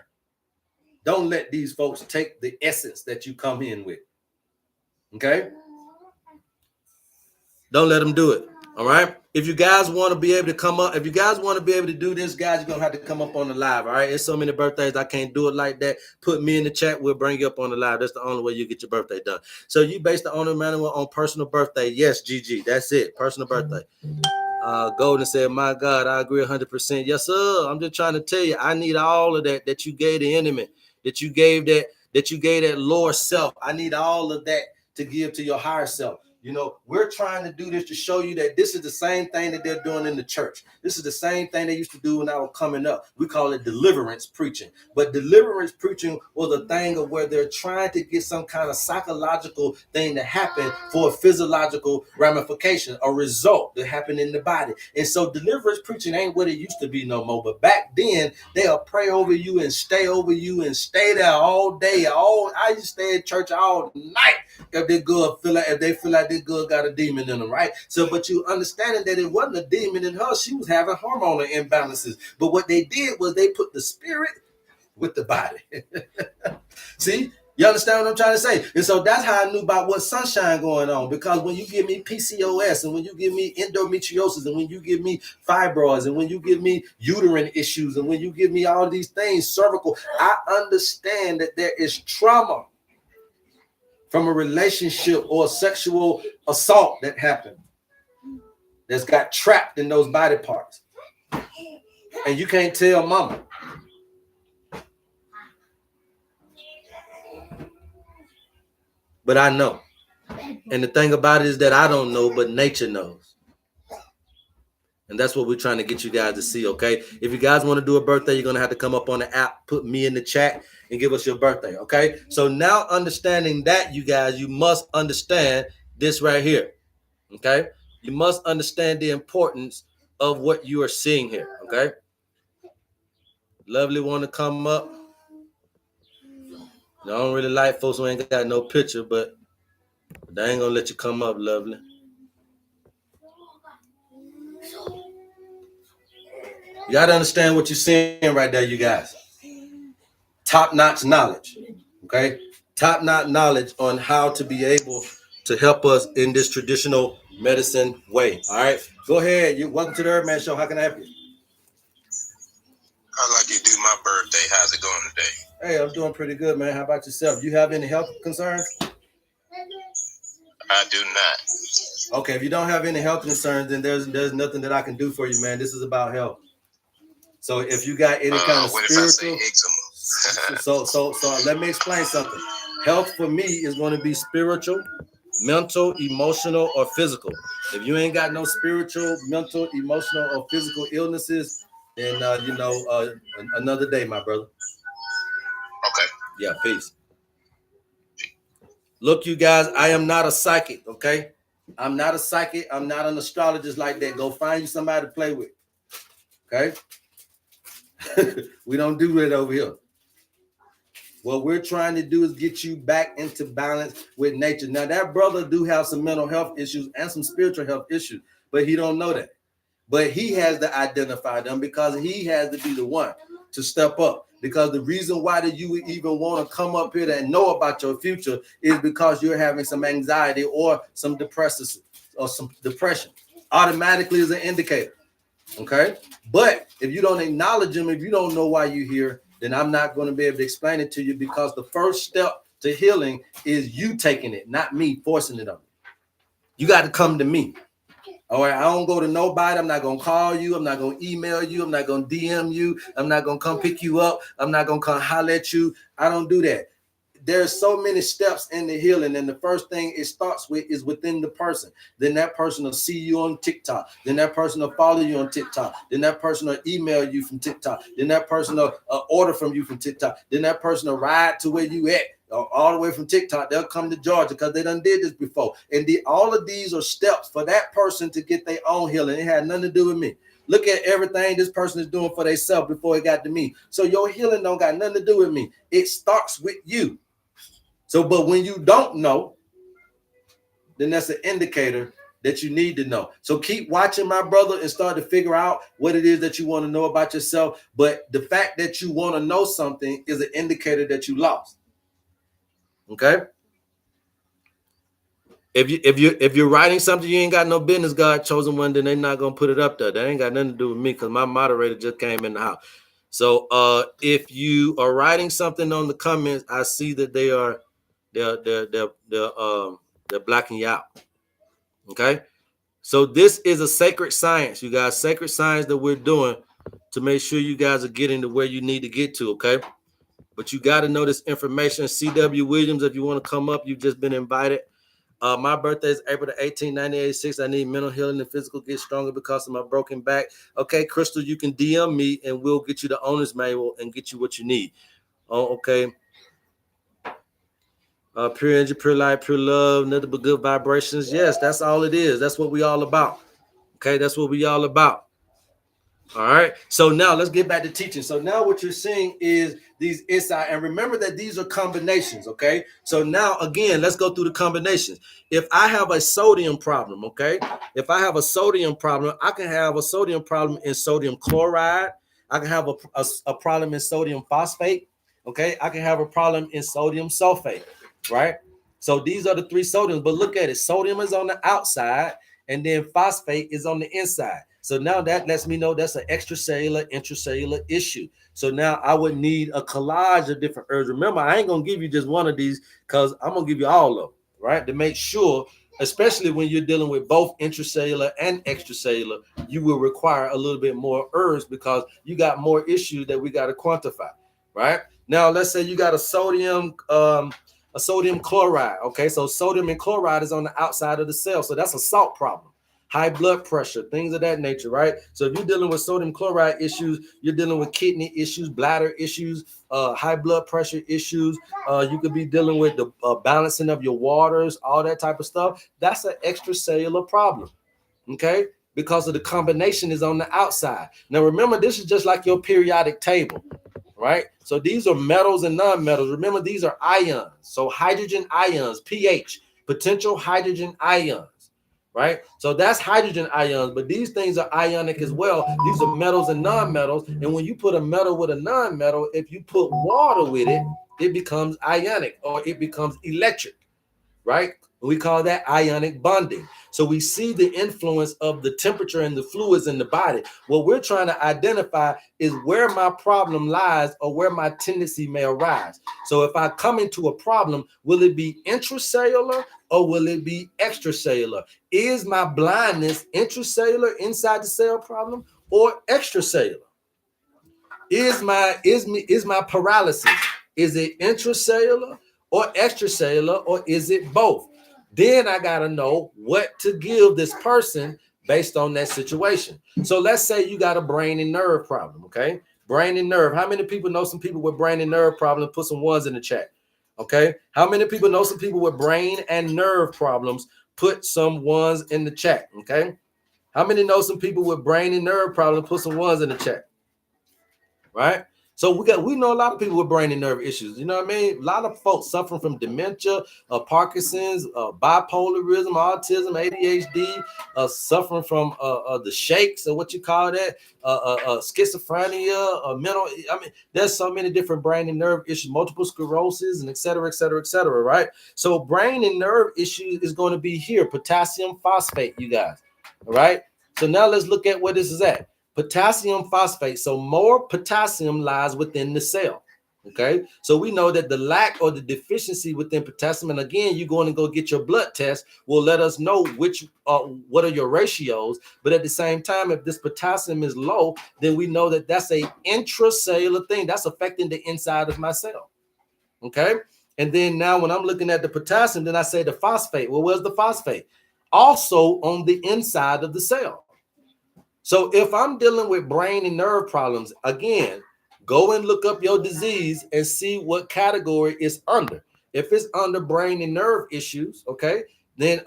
Don't let these folks take the essence that you come in with. Okay? Don't let them do it. All right. If you guys want to be able to come up, if you guys want to be able to do this, guys, you're going to have to come up on the live. All right. There's so many birthdays. I can't do it like that. Put me in the chat. We'll bring you up on the live. That's the only way you get your birthday done. So you base the owner manual on personal birthday. Yes, GG. That's it. Personal birthday. Golden said, my God, I agree 100%. Yes, sir. I'm just trying to tell you, I need all of that you gave the enemy, that you gave that lower self. I need all of that to give to your higher self. You know, we're trying to do this to show you that this is the same thing that they're doing in the church. This is the same thing they used to do when I was coming up. We call it deliverance preaching. But deliverance preaching was a thing of where they're trying to get some kind of psychological thing to happen for a physiological ramification, a result that happened in the body. And so deliverance preaching ain't what it used to be no more. But back then, they'll pray over you and stay over you and stay there all day. I used to stay in church all night if they feel like this girl got a demon in them, right? So, but you understanding that it wasn't a demon in her, she was having hormonal imbalances. But what they did was they put the spirit with the body. See? You understand what I'm trying to say? And so that's how I knew about what sunshine going on. Because when you give me PCOS and when you give me endometriosis and when you give me fibroids and when you give me uterine issues and when you give me all these things, cervical, I understand that there is trauma from a relationship or a sexual assault that happened that's got trapped in those body parts. And you can't tell mama. But I know. And the thing about it is that I don't know, but nature knows. And that's what we're trying to get you guys to see, okay? If you guys want to do a birthday, you're going to have to come up on the app, put me in the chat, and give us your birthday, okay? So now understanding that, you guys, you must understand this right here, okay? You must understand the importance of what you are seeing here, okay? Lovely want to come up. I don't really like folks who ain't got no picture, but they ain't going to let you come up, Lovely. You got to understand what you're seeing right there, you guys. Top-notch knowledge, okay? Top-notch knowledge on how to be able to help us in this traditional medicine way, all right? Go ahead. Welcome to the HerbMan Show. How can I help you? I'd like you to do my birthday. How's it going today? Hey, I'm doing pretty good, man. How about yourself? You have any health concerns? I do not. Okay, if you don't have any health concerns, then there's nothing that I can do for you, man. This is about health. So if you got any kind of what spiritual, if I say eczema? so let me explain something. Health for me is going to be spiritual, mental, emotional, or physical. If you ain't got no spiritual, mental, emotional, or physical illnesses, then another day, my brother. Okay. Yeah, peace. Look, you guys, I am not a psychic, okay? I'm not a psychic. I'm not an astrologist like that. Go find you somebody to play with, okay? We don't do that over here. What we're trying to do is get you back into balance with nature. Now, that brother do have some mental health issues and some spiritual health issues, but he don't know that. But he has to identify them because he has to be the one to step up. Because the reason why that you would even want to come up here and know about your future is because you're having some anxiety or some depression or some depression. Automatically is an indicator. Okay. But if you don't acknowledge them, if you don't know why you're here, then I'm not going to be able to explain it to you, because the first step to healing is you taking it, not me forcing it on you. You got to come to me. All right, I don't go to nobody. I'm not going to call you. I'm not going to email you. I'm not going to DM you. I'm not going to come pick you up. I'm not going to come holler at you. I don't do that. There's so many steps in the healing, and the first thing it starts with is within the person. Then that person will see you on TikTok. Then that person will follow you on TikTok. Then that person will email you from TikTok. Then that person will order from you from TikTok. Then that person will ride to where you at. All the way from TikTok, they'll come to Georgia because they done did this before. And all of these are steps for that person to get their own healing. It had nothing to do with me. Look at everything this person is doing for themselves before it got to me. So your healing don't got nothing to do with me. It starts with you. So, but when you don't know, then that's an indicator that you need to know. So keep watching, my brother, and start to figure out what it is that you want to know about yourself. But the fact that you want to know something is an indicator that you lost. Okay. If you're writing something you ain't got no business, God chosen one, then they're not gonna put it up there. That ain't got nothing to do with me, because my moderator just came in the house. So if you are writing something on the comments, I see that they're blacking you out. Okay. So this is a sacred science, you guys. Sacred science that we're doing to make sure you guys are getting to where you need to get to. Okay. But you got to know this information. C.W. Williams, if you want to come up, you've just been invited. My birthday is April the 18th, 1986. I need mental healing and physical get stronger because of my broken back. Okay, Crystal, you can DM me and we'll get you the owner's manual and get you what you need. Oh, okay. Pure energy, pure light, pure love, nothing but good vibrations. Yes, that's all it is. That's what we all about. Okay, that's what we all about. All right. So now let's get back to teaching. So now what you're seeing is these inside, and remember that these are combinations. Okay. So now again, let's go through the combinations. If I have a sodium problem, okay, if I have a sodium problem, I can have a sodium problem in sodium chloride. I can have a problem in sodium phosphate. Okay. I can have a problem in sodium sulfate. Right. So these are the three sodiums. But look at it. Sodium is on the outside, and then phosphate is on the inside. So now that lets me know that's an extracellular, intracellular issue. So now I would need a collage of different herbs. Remember, I ain't gonna give you just one of these because I'm gonna give you all of them, right? To make sure, especially when you're dealing with both intracellular and extracellular, you will require a little bit more herbs because you got more issues that we got to quantify, right? Now, let's say you got a sodium chloride. Okay, so sodium and chloride is on the outside of the cell, so that's a salt problem. High blood pressure, things of that nature, right? So if you're dealing with sodium chloride issues, you're dealing with kidney issues, bladder issues, high blood pressure issues. You could be dealing with the balancing of your waters, all that type of stuff. That's an extracellular problem, okay? Because of the combination is on the outside. Now remember, this is just like your periodic table, right? So these are metals and non-metals. Remember, these are ions. So hydrogen ions, pH, potential hydrogen ions. Right? So that's hydrogen ions, but these things are ionic as well. These are metals and non-metals. And when you put a metal with a non-metal, if you put water with it, it becomes ionic or it becomes electric, right? We call that ionic bonding. So we see the influence of the temperature and the fluids in the body. What we're trying to identify is where my problem lies or where my tendency may arise. So if I come into a problem, will it be intracellular or will it be extracellular? Is my blindness intracellular inside the cell problem or extracellular? Is my paralysis, is it intracellular or extracellular, or is it both? Then I got to know what to give this person based on that situation. So let's say you got a brain and nerve problem, okay? Brain and nerve. How many people know some people with brain and nerve problems? Put some ones in the chat, okay? How many people know some people with brain and nerve problems? Put some ones in the chat, okay? How many know some people with brain and nerve problems? Put some ones in the chat, right? So we know a lot of people with brain and nerve issues. You know what I mean? A lot of folks suffering from dementia, Parkinson's, bipolarism, autism, ADHD, suffering from the shakes or what you call that, schizophrenia, mental. I mean, there's so many different brain and nerve issues, multiple sclerosis, and et cetera, et cetera, et cetera, right? So brain and nerve issues is going to be here, potassium phosphate, you guys, all right? So now let's look at where this is at. Potassium phosphate. So more potassium lies within the cell. Okay. So we know that the lack or the deficiency within potassium, and again, you're going to go get your blood test, will let us know what are your ratios. But at the same time, if this potassium is low, then we know that that's a intracellular thing that's affecting the inside of my cell. Okay. And then now when I'm looking at the potassium, then I say the phosphate. Well, where's the phosphate? Also on the inside of the cell. So if I'm dealing with brain and nerve problems, again, go and look up your disease and see what category it's under. If it's under brain and nerve issues, okay, then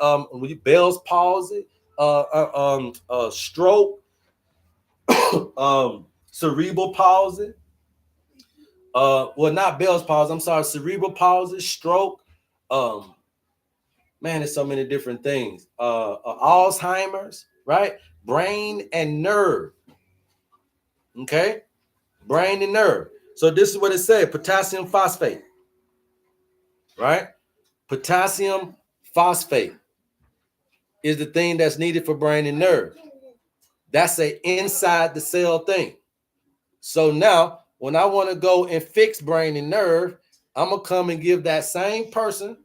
Bell's palsy, stroke, cerebral palsy. Well, not Bell's palsy. I'm sorry, cerebral palsy, stroke. Man, there's so many different things. Alzheimer's, right? Brain and nerve. Okay, brain and nerve. So this is what it said: potassium phosphate, right? Potassium phosphate is the thing that's needed for brain and nerve. That's a inside the cell thing. So now when I want to go and fix brain and nerve, I'm gonna come and give that same person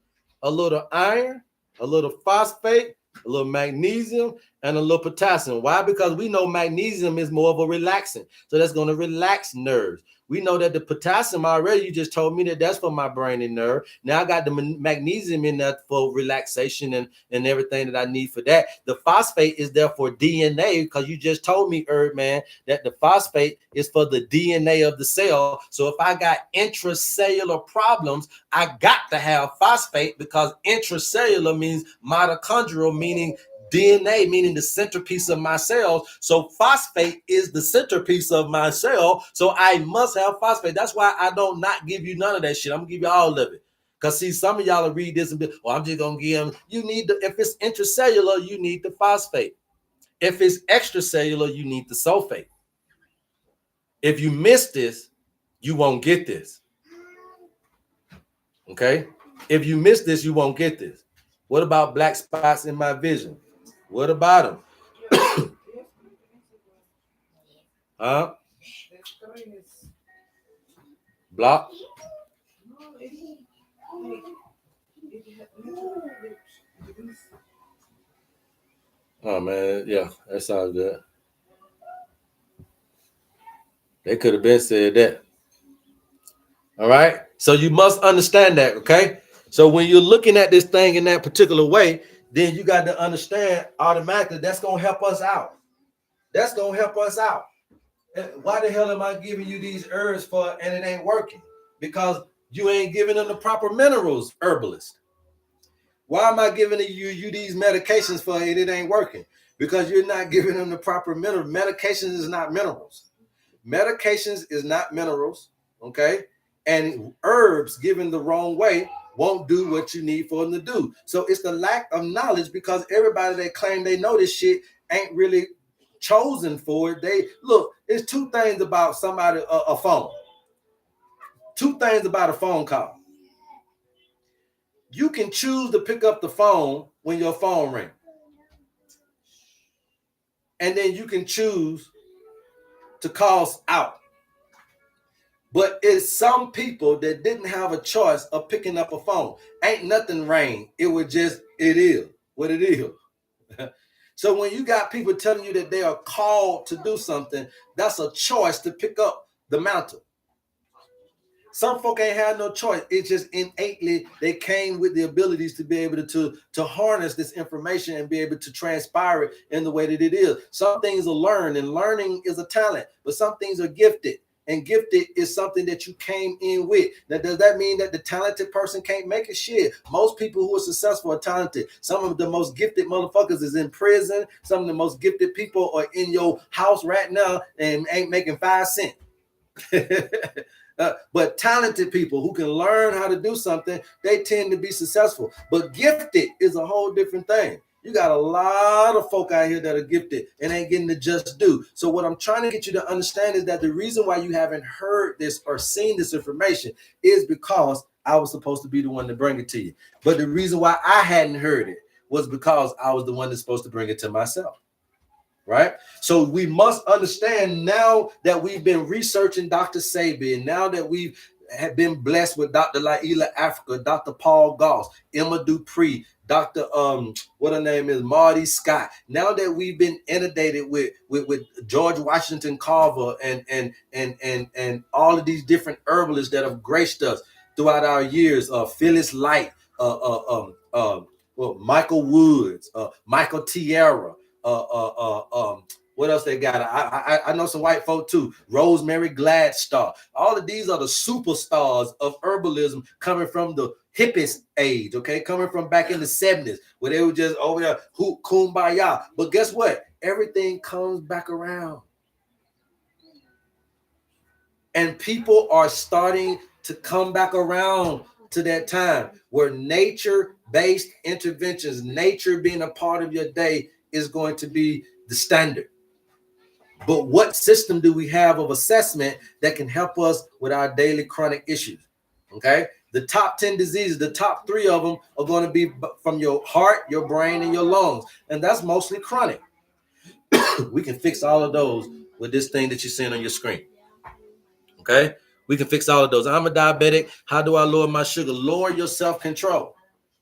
a little iron, a little phosphate, a little magnesium, and a little potassium. Why? Because we know magnesium is more of a relaxant. So that's going to relax nerves. We know that the potassium already, you just told me that that's for my brain and nerve. Now I got the magnesium in there for relaxation and everything that I need for that. The phosphate is there for DNA, because you just told me, HerbMan, that the phosphate is for the DNA of the cell. So if I got intracellular problems, I got to have phosphate, because intracellular means mitochondrial, meaning DNA, meaning the centerpiece of my cells. So phosphate is the centerpiece of my cell. So I must have phosphate. That's why I don't not give you none of that shit. I'm gonna give you all of it. Because see, some of y'all will read this and be, well, I'm just gonna give them. You need the, if it's intracellular, you need the phosphate. If it's extracellular, you need the sulfate. If you miss this, you won't get this. Okay? If you miss this, you won't get this. What about black spots in my vision? What about them? Huh? Block? Oh man, yeah, that sounds good. They could have been said that. All right. So you must understand that, okay? So when you're looking at this thing in that particular way, then you got to understand automatically that's gonna help us out. That's gonna help us out. Why the hell am I giving you these herbs for and it ain't working? Because you ain't giving them the proper minerals, herbalist. Why am I giving you these medications for it? It ain't working because you're not giving them the proper minerals. Medications is not minerals. Medications is not minerals, okay? And herbs given the wrong way won't do what you need for them to do. So it's the lack of knowledge, because everybody that claim they know this shit ain't really chosen for it. They look, it's two things about somebody, a phone. Two things about a phone call. You can choose to pick up the phone when your phone rings. And then you can choose to call out. But it's some people that didn't have a choice of picking up a phone. Ain't nothing rain. It was just, it is what it is. So when you got people telling you that they are called to do something, that's a choice to pick up the mantle. Some folk ain't had no choice. It's just innately they came with the abilities to be able to harness this information and be able to transpire it in the way that it is. Some things are learned, and learning is a talent, but some things are gifted. And gifted is something that you came in with. Now, does that mean that the talented person can't make it? Shit. Most people who are successful are talented. Some of the most gifted motherfuckers is in prison. Some of the most gifted people are in your house right now and ain't making 5 cents. But talented people who can learn how to do something, they tend to be successful. But gifted is a whole different thing. You got a lot of folk out here that are gifted and ain't getting the just due. So what I'm trying to get you to understand is that the reason why you haven't heard this or seen this information is because I was supposed to be the one to bring it to you. But the reason why I hadn't heard it was because I was the one that's supposed to bring it to myself. Right? So we must understand, now that we've been researching Dr. Sabi, now that we've have been blessed with Dr. Laila Africa, Dr. Paul Goss, Emma Dupree, Dr. What her name is, Marty Scott. Now that we've been inundated with George Washington Carver and all of these different herbalists that have graced us throughout our years, Phyllis Light, Michael Woods, Michael Tierra, what else they got? I know some white folk too. Rosemary Gladstar. All of these are the superstars of herbalism coming from the hippest age, okay? Coming from back in the 70s where they were just over there, kumbaya. But guess what? Everything comes back around. And people are starting to come back around to that time where nature-based interventions, nature being a part of your day, is going to be the standard. But what system do we have of assessment that can help us with our daily chronic issues? Okay, the top 10 diseases, the top 3 of them are going to be from your heart, your brain, and your lungs, and that's mostly chronic. We can fix all of those with this thing that you're seeing on your screen. Okay, we can fix all of those. I'm a diabetic. How do I lower my sugar? Lower your self-control.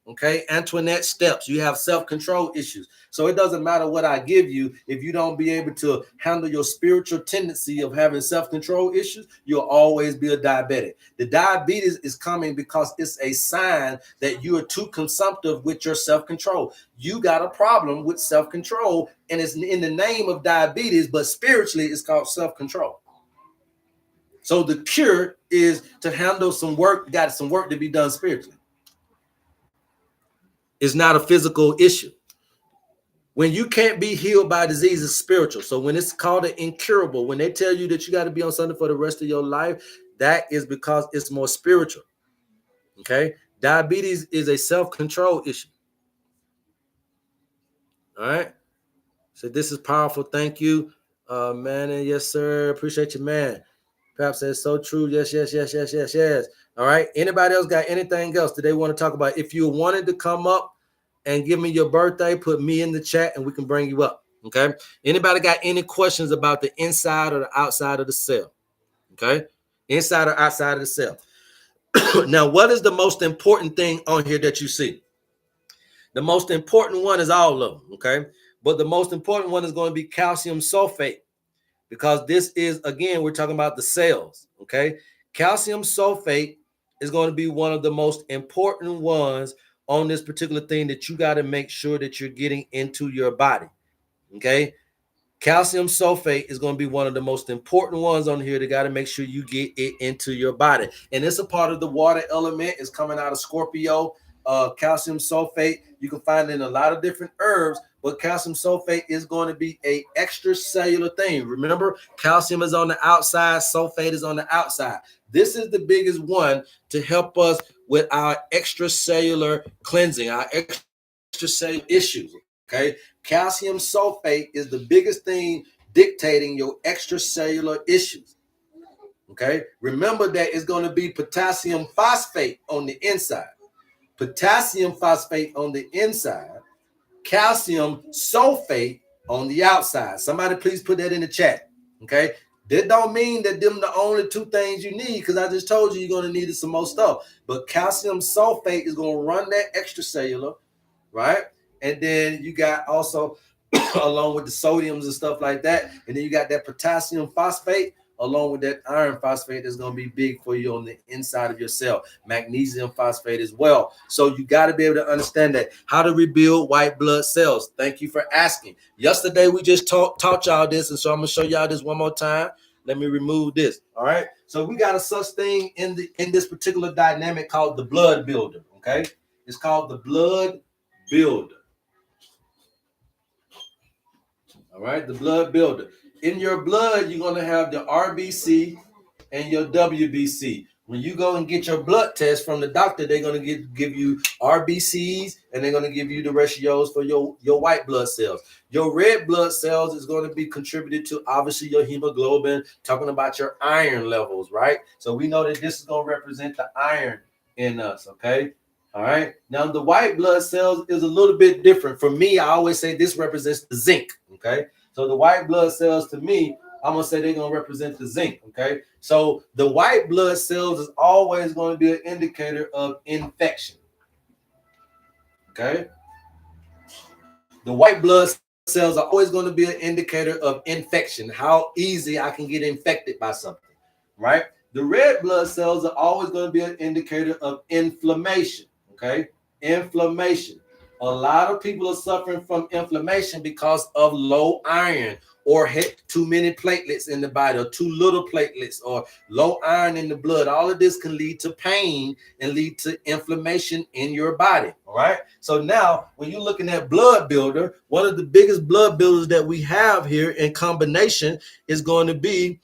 Okay, Antoinette steps. You have self-control issues. So it doesn't matter what I give you. If you don't be able to handle your spiritual tendency of having self-control issues, you'll always be a diabetic. The diabetes is coming because it's a sign that you are too consumptive with your self-control. You got a problem with self-control, and it's in the name of diabetes, but spiritually it's called self-control. So the cure is to handle some work, got some work to be done spiritually. It's not a physical issue. When you can't be healed by disease, it's spiritual. So when it's called an incurable, when they tell you that you got to be on something for the rest of your life, that is because it's more spiritual. Okay? Diabetes is a self-control issue. All right? So this is powerful. Thank you, man. And yes, sir. Appreciate you, man. Perhaps that's so true. Yes, yes, yes, yes, yes, yes. All right. Anybody else got anything else that they want to talk about? If you wanted to come up and give me your birthday, put me in the chat and we can bring you up. Okay. Anybody got any questions about the inside or the outside of the cell? Okay. Inside or outside of the cell. Now, what is the most important thing on here that you see? The most important one is all of them. Okay. But the most important one is going to be calcium sulfate, because this is, again, we're talking about the cells. Okay. Calcium sulfate is going to be one of the most important ones on this particular thing that you got to make sure that you're getting into your body. Okay. Calcium sulfate is going to be one of the most important ones on here. They got to make sure you get it into your body. And it's a part of the water element. It's coming out of Scorpio. Calcium sulfate, you can find it in a lot of different herbs, but calcium sulfate is going to be a extracellular thing. Remember, calcium is on the outside, sulfate is on the outside. This is the biggest one to help us with our extracellular cleansing, our extracellular issues. Okay, calcium sulfate is the biggest thing dictating your extracellular issues. Okay, remember that it's going to be potassium phosphate on the inside, potassium phosphate on the inside, calcium sulfate on the outside. Somebody please put that in the chat. Okay, that don't mean that them the only two things you need, because I just told you you're going to need some more stuff. But calcium sulfate is going to run that extracellular, right? And then you got also along with the sodiums and stuff like that. And then you got that potassium phosphate along with that iron phosphate that's going to be big for you on the inside of your cell. Magnesium phosphate as well. So you got to be able to understand that. How to rebuild white blood cells. Thank you for asking. Yesterday we just taught y'all this, and so I'm going to show y'all this one more time. Let me remove this. All right. So we got a such thing in this particular dynamic called the blood builder. Okay. It's called the blood builder. All right, the blood builder. In your blood, you're going to have the RBC and your WBC. When you go and get your blood test from the doctor, they're going to give you RBCs, and they're going to give you the ratios for your white blood cells. Your red blood cells is going to be contributed to, obviously, your hemoglobin, talking about your iron levels, right? So we know that this is going to represent the iron in us, okay? All right. Now, the white blood cells is a little bit different. For me, I always say this represents the zinc. Okay. So the white blood cells, to me, I'm going to say they're going to represent the zinc. Okay. So the white blood cells is always going to be an indicator of infection. Okay. The white blood cells are always going to be an indicator of infection, how easy I can get infected by something. Right. The red blood cells are always going to be an indicator of inflammation. Okay, inflammation. A lot of people are suffering from inflammation because of low iron, or too many platelets in the body, or too little platelets, or low iron in the blood. All of this can lead to pain and lead to inflammation in your body. All right. So now, when you're looking at blood builder, one of the biggest blood builders that we have here in combination is going to be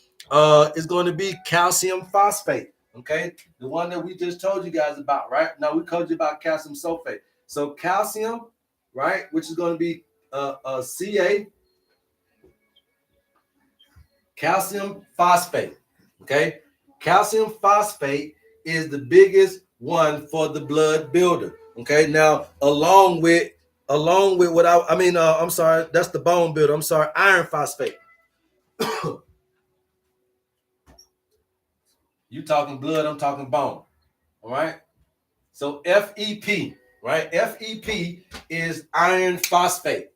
calcium phosphate. Okay, the one that we just told you guys about, right? Now we told you about calcium sulfate. So calcium, right, which is going to be Ca, calcium phosphate. Okay, calcium phosphate is the biggest one for the blood builder. Okay, now along with what I'm sorry, that's the bone builder. I'm sorry, iron phosphate. You talking blood, I'm talking bone. All right. So FEP, right? FeP is iron phosphate.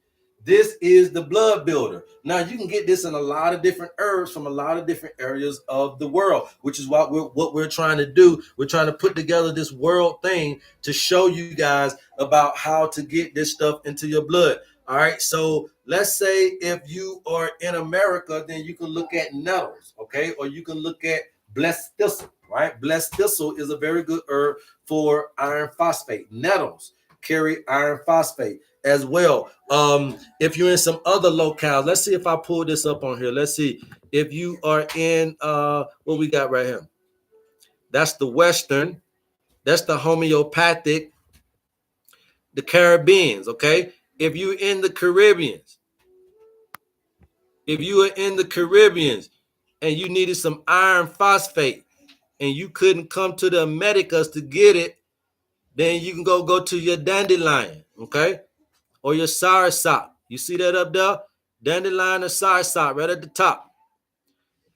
This is the blood builder. Now you can get this in a lot of different herbs from a lot of different areas of the world, which is what we're trying to do. We're trying to put together this world thing to show you guys about how to get this stuff into your blood. All right. So let's say if you are in America, then you can look at nettles, okay, or you can look at blessed thistle. Right. Blessed thistle is a very good herb for iron phosphate. Nettles carry iron phosphate as well. If you're in some other locales, let's see if I pull this up on here. Let's see if you are in what we got right here. That's the Western, that's the homeopathic, the Caribbeans. Okay, if you're in the Caribbeans, if you are in the Caribbeans and you needed some iron phosphate and you couldn't come to the Americas to get it, then you can go to your dandelion, okay, or your soursop. You see that up there? Dandelion or soursop right at the top.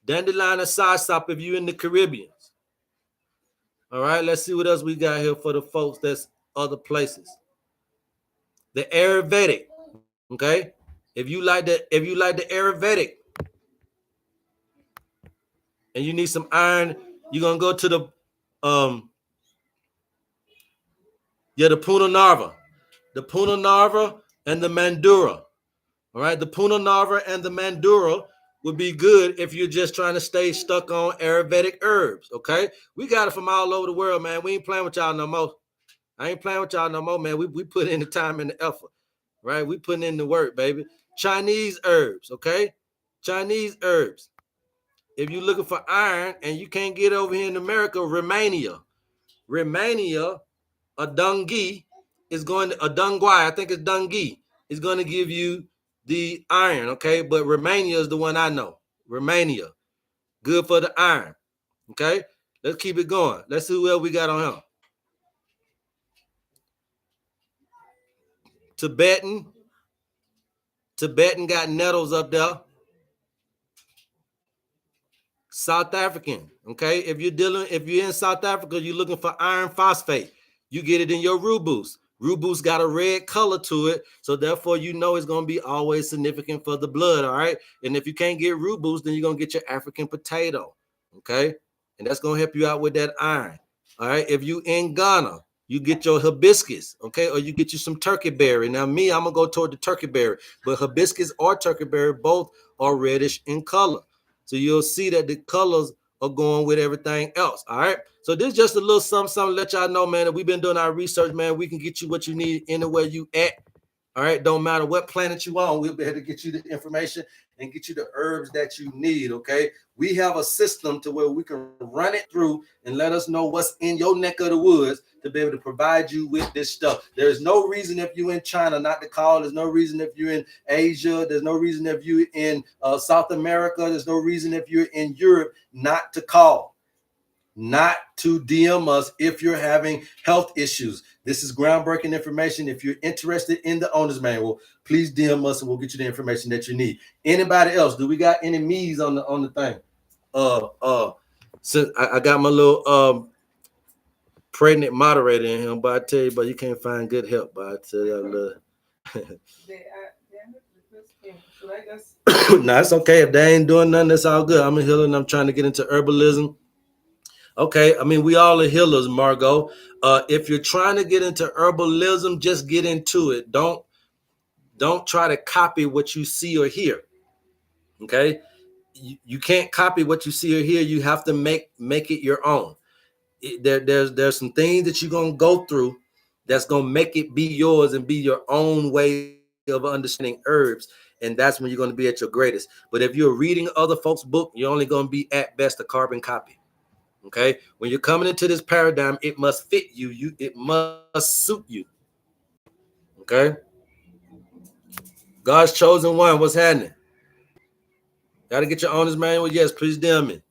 Dandelion or soursop if you're in the Caribbeans. All right, let's see what else we got here for the folks that's other places. The Ayurvedic, okay? If you like the Ayurvedic and you need some iron, you're gonna go to the the Punarva. The Punarva and the Mandura. All right, the Punarva and the Mandura would be good if you're just trying to stay stuck on Ayurvedic herbs. Okay, we got it from all over the world, man. We ain't playing with y'all no more. I ain't playing with y'all no more, man. We put in the time and the effort, right? We putting in the work, baby. Chinese herbs, okay? Chinese herbs. If you're looking for iron and you can't get over here in America, Romania, a Dungi is going to, a Dungwai, I think it's Dungi, is going to give you the iron, okay? But Romania is the one I know. Romania, good for the iron, okay? Let's keep it going. Let's see who else we got on here. Tibetan got nettles up there. South African, okay? If you're in South Africa, you're looking for iron phosphate. You get it in your rooibos. Rooibos got a red color to it, so therefore you know it's going to be always significant for the blood, all right? And if you can't get rooibos, then you're going to get your African potato, okay? And that's going to help you out with that iron, all right? If you in Ghana, you get your hibiscus, okay? Or you get you some turkey berry. Now me, I'm going to go toward the turkey berry, but hibiscus or turkey berry, both are reddish in color. So you'll see that the colors are going with everything else. All right. So this is just a little something to let y'all know, man, that we've been doing our research, man. We can get you what you need anywhere you at. All right. Don't matter what planet you on. We'll be able to get you the information and get you the herbs that you need. Okay. We have a system to where we can run it through and let us know what's in your neck of the woods to be able to provide you with this stuff. There's no reason if you're in China not to call. There's no reason if you're in Asia. There's no reason if you're in South America. There's no reason if you're in Europe not to call, not to DM us if you're having health issues. This is groundbreaking information. If you're interested in the owner's manual, please DM us and we'll get you the information that you need. Anybody else? Do we got any me's on the thing? Since I got my little pregnant moderator in him, but I tell you, but you can't find good help. But I tell you, no, it's okay if they ain't doing nothing. That's all good. I'm a healer and I'm trying to get into herbalism. Okay, I mean we all are healers, Margot. If you're trying to get into herbalism, just get into it. Don't try to copy what you see or hear. Okay, you can't copy what you see or hear. You have to make it your own. There's some things that you're gonna go through that's gonna make it be yours and be your own way of understanding herbs, and that's when you're gonna be at your greatest. But if you're reading other folks' book, you're only gonna be at best a carbon copy. Okay, when you're coming into this paradigm, it must fit you. It must suit you. Okay, God's chosen one. What's happening? Got to get your owner's manual. Yes, please DM me.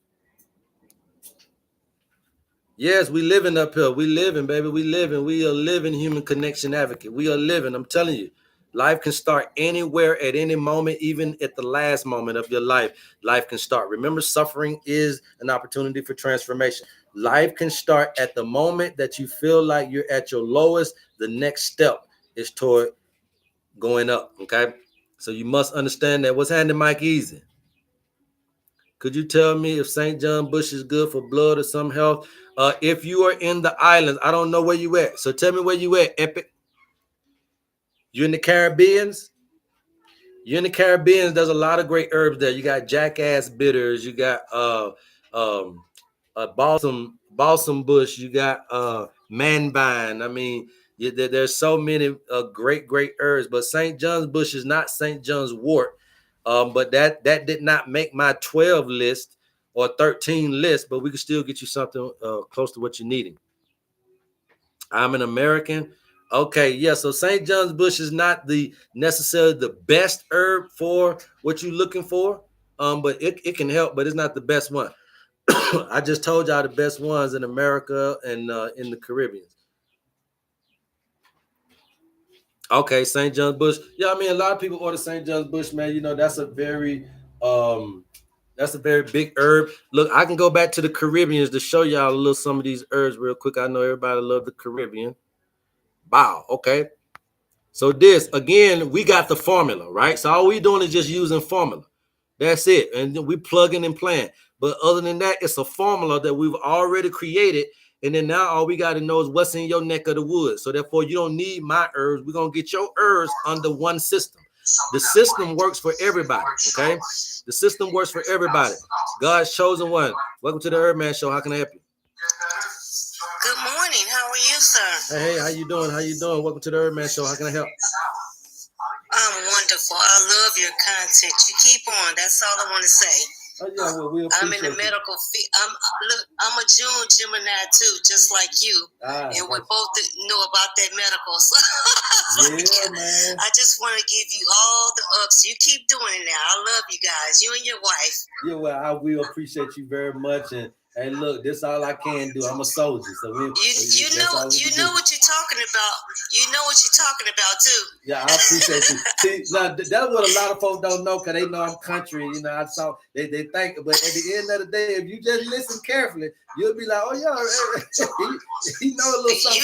Yes, we living up here. We living, baby. We living. We are living human connection advocate. We are living. I'm telling you, life can start anywhere at any moment, even at the last moment of your life. Life can start. Remember, suffering is an opportunity for transformation. Life can start at the moment that you feel like you're at your lowest. The next step is toward going up. Okay. So you must understand that. What's happening, Mike Easy? Could you tell me if St. John Bush is good for blood or some health? If you are in the islands, I don't know where you at. So tell me where you at, Epic. You in the Caribbeans? You're in the Caribbean. There's a lot of great herbs there. You got jackass bitters. You got um balsam bush. You got manvine. I mean, there's so many great herbs. But St. John's bush is not St. John's wort. But that did not make my 12 list or 13 list. But we can still get you something close to what you're needing. I'm an American. Okay, yeah. So St. John's bush is not the necessarily the best herb for what you're looking for. But it can help, but it's not the best one. I just told y'all the best ones in America and in the Caribbean. Okay, St. John's bush. Yeah, I mean a lot of people order St. John's bush, man. You know, that's a very big herb. Look, I can go back to the Caribbeans to show y'all a little some of these herbs real quick. I know everybody love the Caribbean. Wow, okay. So this, again, we got the formula, right? So all we doing is just using formula. That's it. And then we plugging and playing. But other than that, it's a formula that we've already created. And then now all we got to know is what's in your neck of the woods. So therefore, you don't need my herbs. We're going to get your herbs under one system. The system works for everybody, okay? The system works for everybody. God's chosen one. Welcome to the HerbMan Show. How can I help you? Good morning. How are you, sir? Hey, how you doing? How you doing? Welcome to the HerbMan Show. How can I help? I'm wonderful. I love your content. You keep on. That's all I want to say. Oh, yeah, well, I'm in the medical field. I'm a June Gemini too, just like you. And we both know about that medical. So man. I just want to give you all the ups. You keep doing it now. I love you guys. You and your wife. Yeah, well, I will appreciate you very much. And look, this is all I can do. I'm a soldier, so you know what you're talking about. You know what you're talking about too. Yeah, I appreciate you. See, now that's what a lot of folks don't know because they know I'm country. You know, I saw they think, but at the end of the day, if you just listen carefully, you'll be like, oh yeah, he know a little something.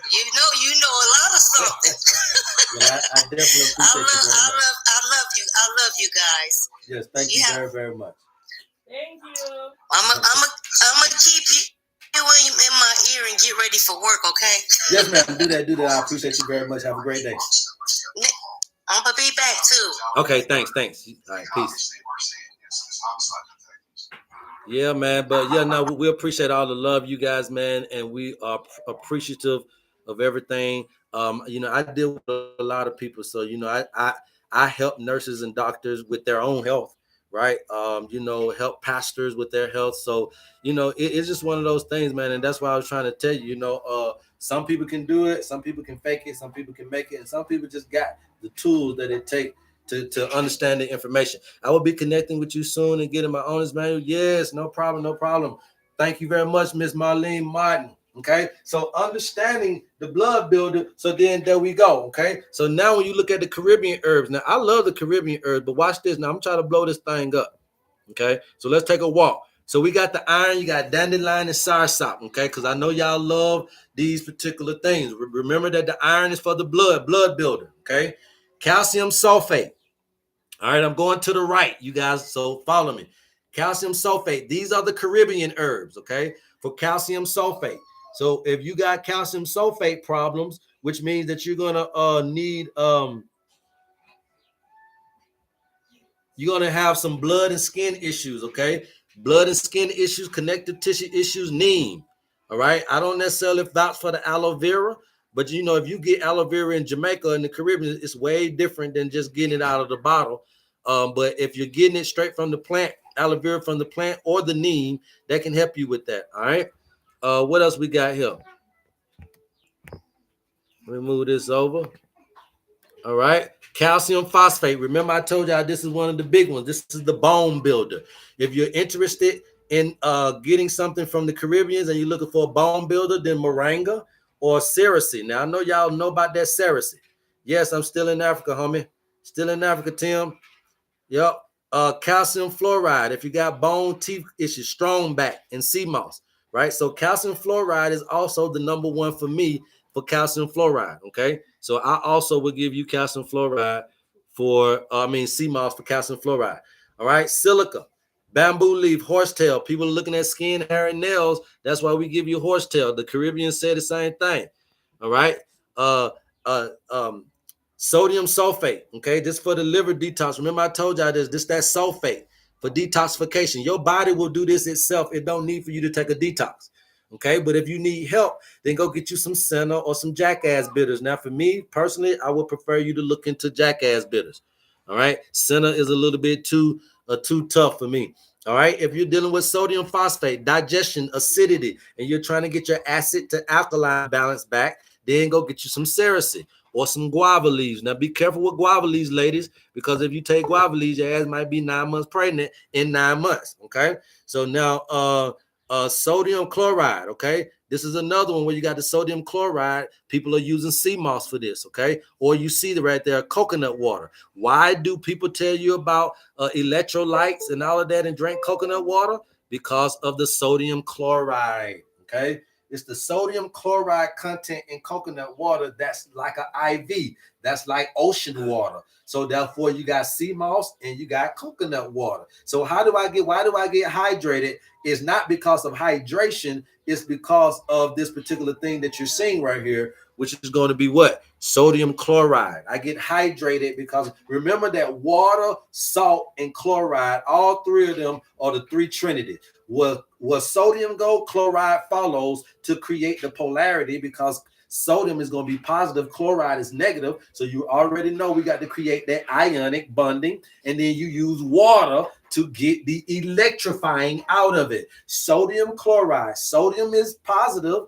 You know a lot of something. Well, I definitely appreciate you. I love you guys. Yes, thank you very, very much. Thank you. I'm gonna keep you in my ear and get ready for work, okay? Yes, ma'am. Do that. I appreciate you very much. Have a great day. I'm gonna be back too. Okay, thanks. All right, peace. Yeah, man. But yeah, no, we appreciate all the love, you guys, man, and we are appreciative of everything. You know, I deal with a lot of people, so you know, I help nurses and doctors with their own health. Right. You know, help pastors with their health. So, you know, it's just one of those things, man. And that's why I was trying to tell you, you know, some people can do it. Some people can fake it. Some people can make it. And some people just got the tools that it take to understand the information. I will be connecting with you soon and getting my owner's manual. Yes, no problem. Thank you very much, Miss Marlene Martin. Okay, so understanding the blood builder. So then there we go. Okay, so now when you look at the Caribbean herbs, now I love the Caribbean herbs, but watch this. Now I'm trying to blow this thing up. Okay, so let's take a walk. So we got the iron, you got dandelion and soursop. Okay, because I know y'all love these particular things. Remember that the iron is for the blood builder. Okay, calcium sulfate. All right, I'm going to the right, you guys. So follow me. Calcium sulfate. These are the Caribbean herbs. Okay, for calcium sulfate. So if you got calcium sulfate problems, which means that you're gonna need you're gonna have some blood and skin issues, okay? Blood and skin issues, connective tissue issues, neem. All right. I don't necessarily vouch for the aloe vera, but you know, if you get aloe vera in Jamaica and the Caribbean, it's way different than just getting it out of the bottle. But if you're getting it straight from the plant, aloe vera from the plant or the neem, that can help you with that. All right. What else we got here? Let me move this over. All right. Calcium phosphate. Remember, I told y'all this is one of the big ones. This is the bone builder. If you're interested in getting something from the Caribbeans and you're looking for a bone builder, then moringa or cerasee. Now, I know y'all know about that cerasee. Yes, I'm still in Africa, homie. Still in Africa, Tim. Yep. Calcium fluoride. If you got bone teeth issues, strong back, and sea moss, right? So calcium fluoride is also the number one for me for calcium fluoride. Okay, so I also will give you calcium fluoride for sea moss for calcium fluoride. All right, silica, bamboo leaf, horsetail. People are looking at skin, hair, and nails. That's why we give you horsetail. The Caribbean said the same thing. All right. Uh, uh, um, Sodium sulfate, okay, this for the liver detox. Remember I told y'all this that sulfate for detoxification. Your body will do this itself. It don't need for you to take a detox, okay? But if you need help, then go get you some senna or some jackass bitters. Now, for me personally, I would prefer you to look into jackass bitters. All right, senna is a little bit too tough for me. All right, if you're dealing with sodium phosphate, digestion, acidity, and you're trying to get your acid to alkaline balance back, then go get you some Cerasy or some guava leaves. Now, be careful with guava leaves, ladies, because if you take guava leaves, your ass might be 9 months pregnant in 9 months. Okay. So now, sodium chloride. Okay. This is another one where you got the sodium chloride. People are using sea moss for this. Okay. Or you see the right there, coconut water. Why do people tell you about electrolytes and all of that and drink coconut water? Because of the sodium chloride. Okay. It's the sodium chloride content in coconut water that's like an IV. That's like ocean water. So therefore, you got sea moss and you got coconut water. So why do I get hydrated? It's not because of hydration. It's because of this particular thing that you're seeing right here, which is going to be what? Sodium chloride. I get hydrated because remember that water, salt, and chloride, all three of them are the three trinity. Where sodium go, chloride follows to create the polarity because sodium is going to be positive, chloride is negative. So you already know we got to create that ionic bonding, and then you use water to get the electrifying out of it. Sodium chloride. Sodium is positive.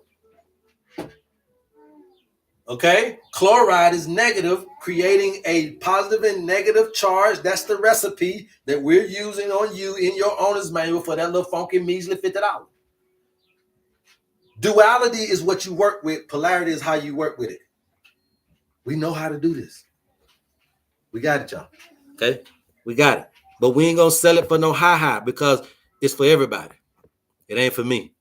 Okay, chloride is negative, creating a positive and negative charge. That's the recipe that we're using on you in your owner's manual for that little funky measly $50. Duality is what you work with. Polarity is how you work with it. We know how to do this. We got it, y'all. Okay, we got it. But we ain't gonna sell it for no high because it's for everybody. It ain't for me.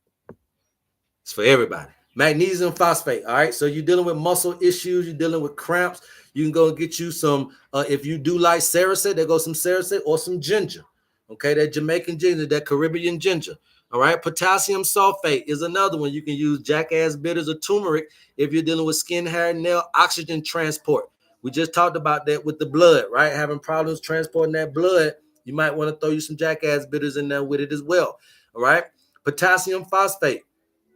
It's for everybody. Magnesium phosphate. All right. So you're dealing with muscle issues. You're dealing with cramps. You can go and get you some. If you do like Cerasy, there goes some Cerasy or some ginger. Okay. That Jamaican ginger, that Caribbean ginger. All right. Potassium sulfate is another one. You can use jackass bitters or turmeric if you're dealing with skin, hair, nail, oxygen transport. We just talked about that with the blood, right? Having problems transporting that blood. You might want to throw you some jackass bitters in there with it as well. All right. Potassium phosphate.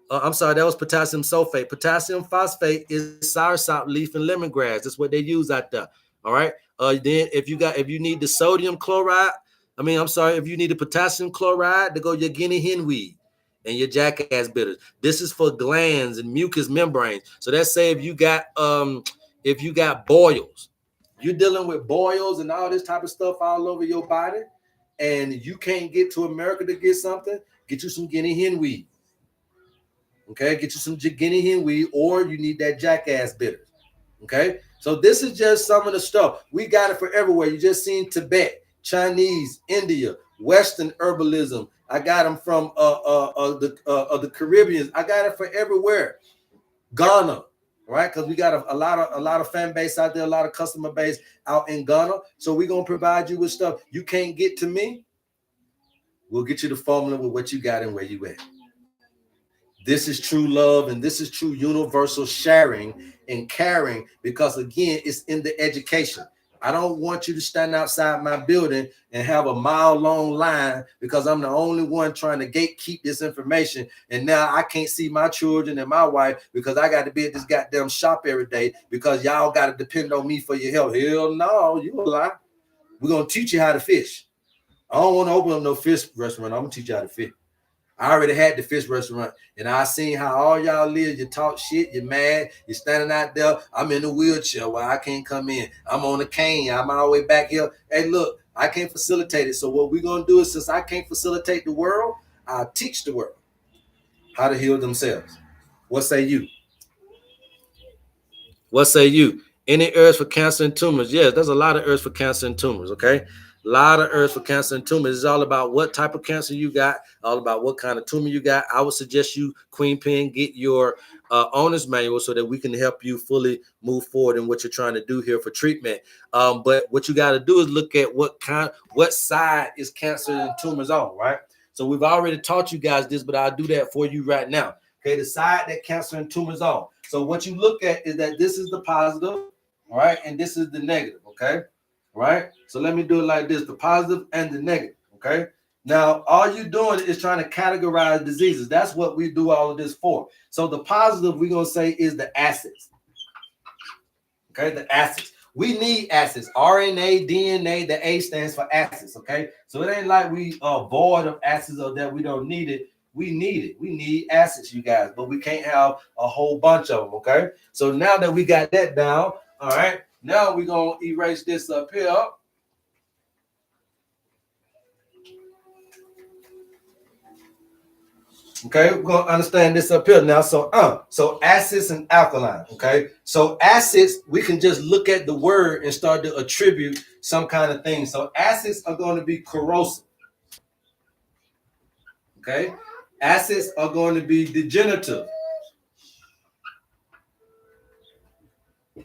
I'm sorry, that was potassium sulfate. Potassium phosphate is soursop leaf and lemongrass. That's what they use out there. All right. Then if you need the sodium chloride, if you need the potassium chloride, to go your guinea hen weed and your jackass bitters. This is for glands and mucous membranes. So let's say if you got boils, you're dealing with boils and all this type of stuff all over your body, and you can't get to America to get something, get you some guinea hen weed. Okay, get you some guinea hen weed, or you need that jackass bitter. Okay, so this is just some of the stuff. We got it for everywhere. You just seen Tibet, Chinese, India, Western herbalism. I got them from the Caribbean. I got it for everywhere. Ghana, right? Because we got a lot of fan base out there, a lot of customer base out in Ghana. So we're gonna provide you with stuff you can't get to me. We'll get you the formula with what you got and where you at. This is true love, and this is true universal sharing and caring, because again, it's in the education. I don't want you to stand outside my building and have a mile-long line because I'm the only one trying to gatekeep this information. And now I can't see my children and my wife because I got to be at this goddamn shop every day because y'all got to depend on me for your help. Hell no, you a lie. We're going to teach you how to fish. I don't want to open up no fish restaurant. I'm going to teach you how to fish. I already had the fish restaurant, and I seen how all y'all live. You talk shit, you're mad, you're standing out there. I'm in a wheelchair where I can't come in. I'm on a cane. I'm all the way back here. Hey, look, I can't facilitate it. So what we're going to do is, since I can't facilitate the world, I'll teach the world how to heal themselves. What say you? What say you? Any herbs for cancer and tumors? Yes, there's a lot of herbs for cancer and tumors, okay? A lot of herbs for cancer and tumors. It's all about what type of cancer you got, all about what kind of tumor you got. I would suggest you, Queen Pen, get your owner's manual so that we can help you fully move forward in what you're trying to do here for treatment. But what you got to do is look at what side is cancer and tumors on, right? So we've already taught you guys this, but I'll do that for you right now. Okay, the side that cancer and tumors on. So what you look at is that this is the positive, all right, and this is the negative, okay? Right? So let me do it like this, the positive and the negative, okay? Now, all you're doing is trying to categorize diseases. That's what we do all of this for. So the positive, we're going to say, is the acids, okay? The acids. We need acids, RNA, DNA, the A stands for acids, okay? So it ain't like we are void of acids or that we don't need it. We need it. We need acids, you guys, but we can't have a whole bunch of them, okay? So now that we got that down, all right, now we're going to erase this up here. Okay, we're going to understand this up here now. So acids and alkaline, okay? So acids, we can just look at the word and start to attribute some kind of thing. So acids are going to be corrosive, okay? Acids are going to be degenerative,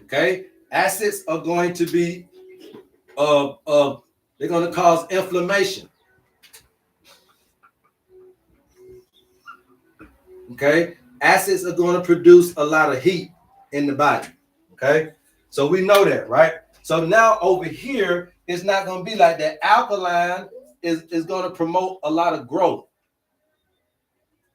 okay? Acids are going to be, they're going to cause inflammation. Okay, acids are going to produce a lot of heat in the body. Okay, so we know that, right? So now over here, it's not going to be like that. Alkaline is going to promote a lot of growth.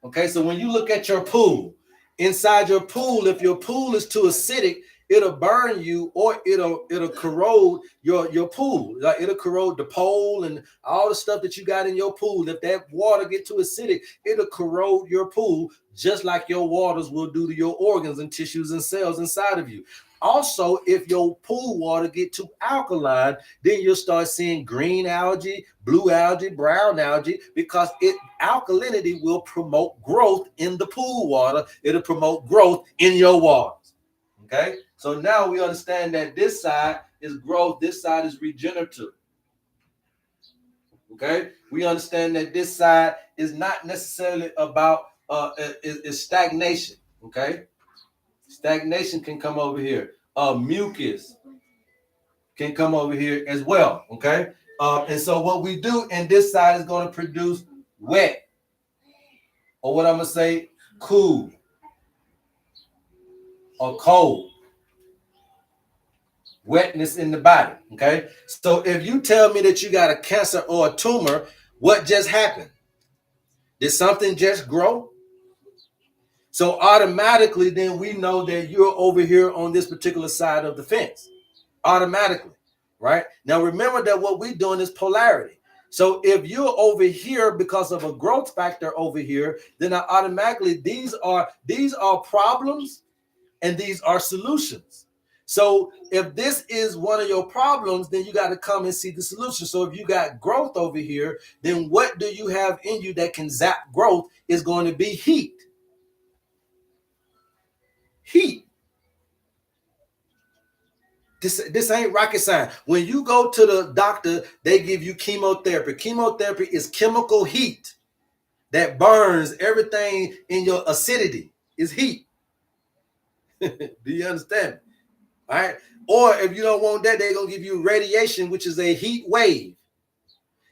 Okay, so when you look at your pool, inside your pool, if your pool is too acidic, it'll burn you, or it'll corrode your pool. Like it'll corrode the pole and all the stuff that you got in your pool. If that water get too acidic, it'll corrode your pool, just like your waters will do to your organs and tissues and cells inside of you. Also, if your pool water get too alkaline, then you'll start seeing green algae, blue algae, brown algae, because alkalinity will promote growth in the pool water. It'll promote growth in your waters. Okay, so now we understand that this side is growth, this side is regenerative. Okay, we understand that this side is not necessarily about is stagnation. Okay, stagnation can come over here. Mucus can come over here as well. Okay, and so what we do in this side is going to produce wet, or what I'm gonna say, cool or cold. Wetness in the body. Okay, so if you tell me that you got a cancer or a tumor, what just happened? Did something just grow? So automatically, then we know that you're over here on this particular side of the fence. Automatically, right? Now remember that what we're doing is polarity. So if you're over here because of a growth factor over here, then automatically these are problems and these are solutions. So if this is one of your problems, then you got to come and see the solution. So if you got growth over here, then what do you have in you that can zap growth? Is going to be heat. Heat. This ain't rocket science. When you go to the doctor, they give you chemotherapy. Chemotherapy is chemical heat that burns everything in your acidity. Is heat. Do you understand? All right. Or if you don't want that, they're going to give you radiation, which is a heat wave.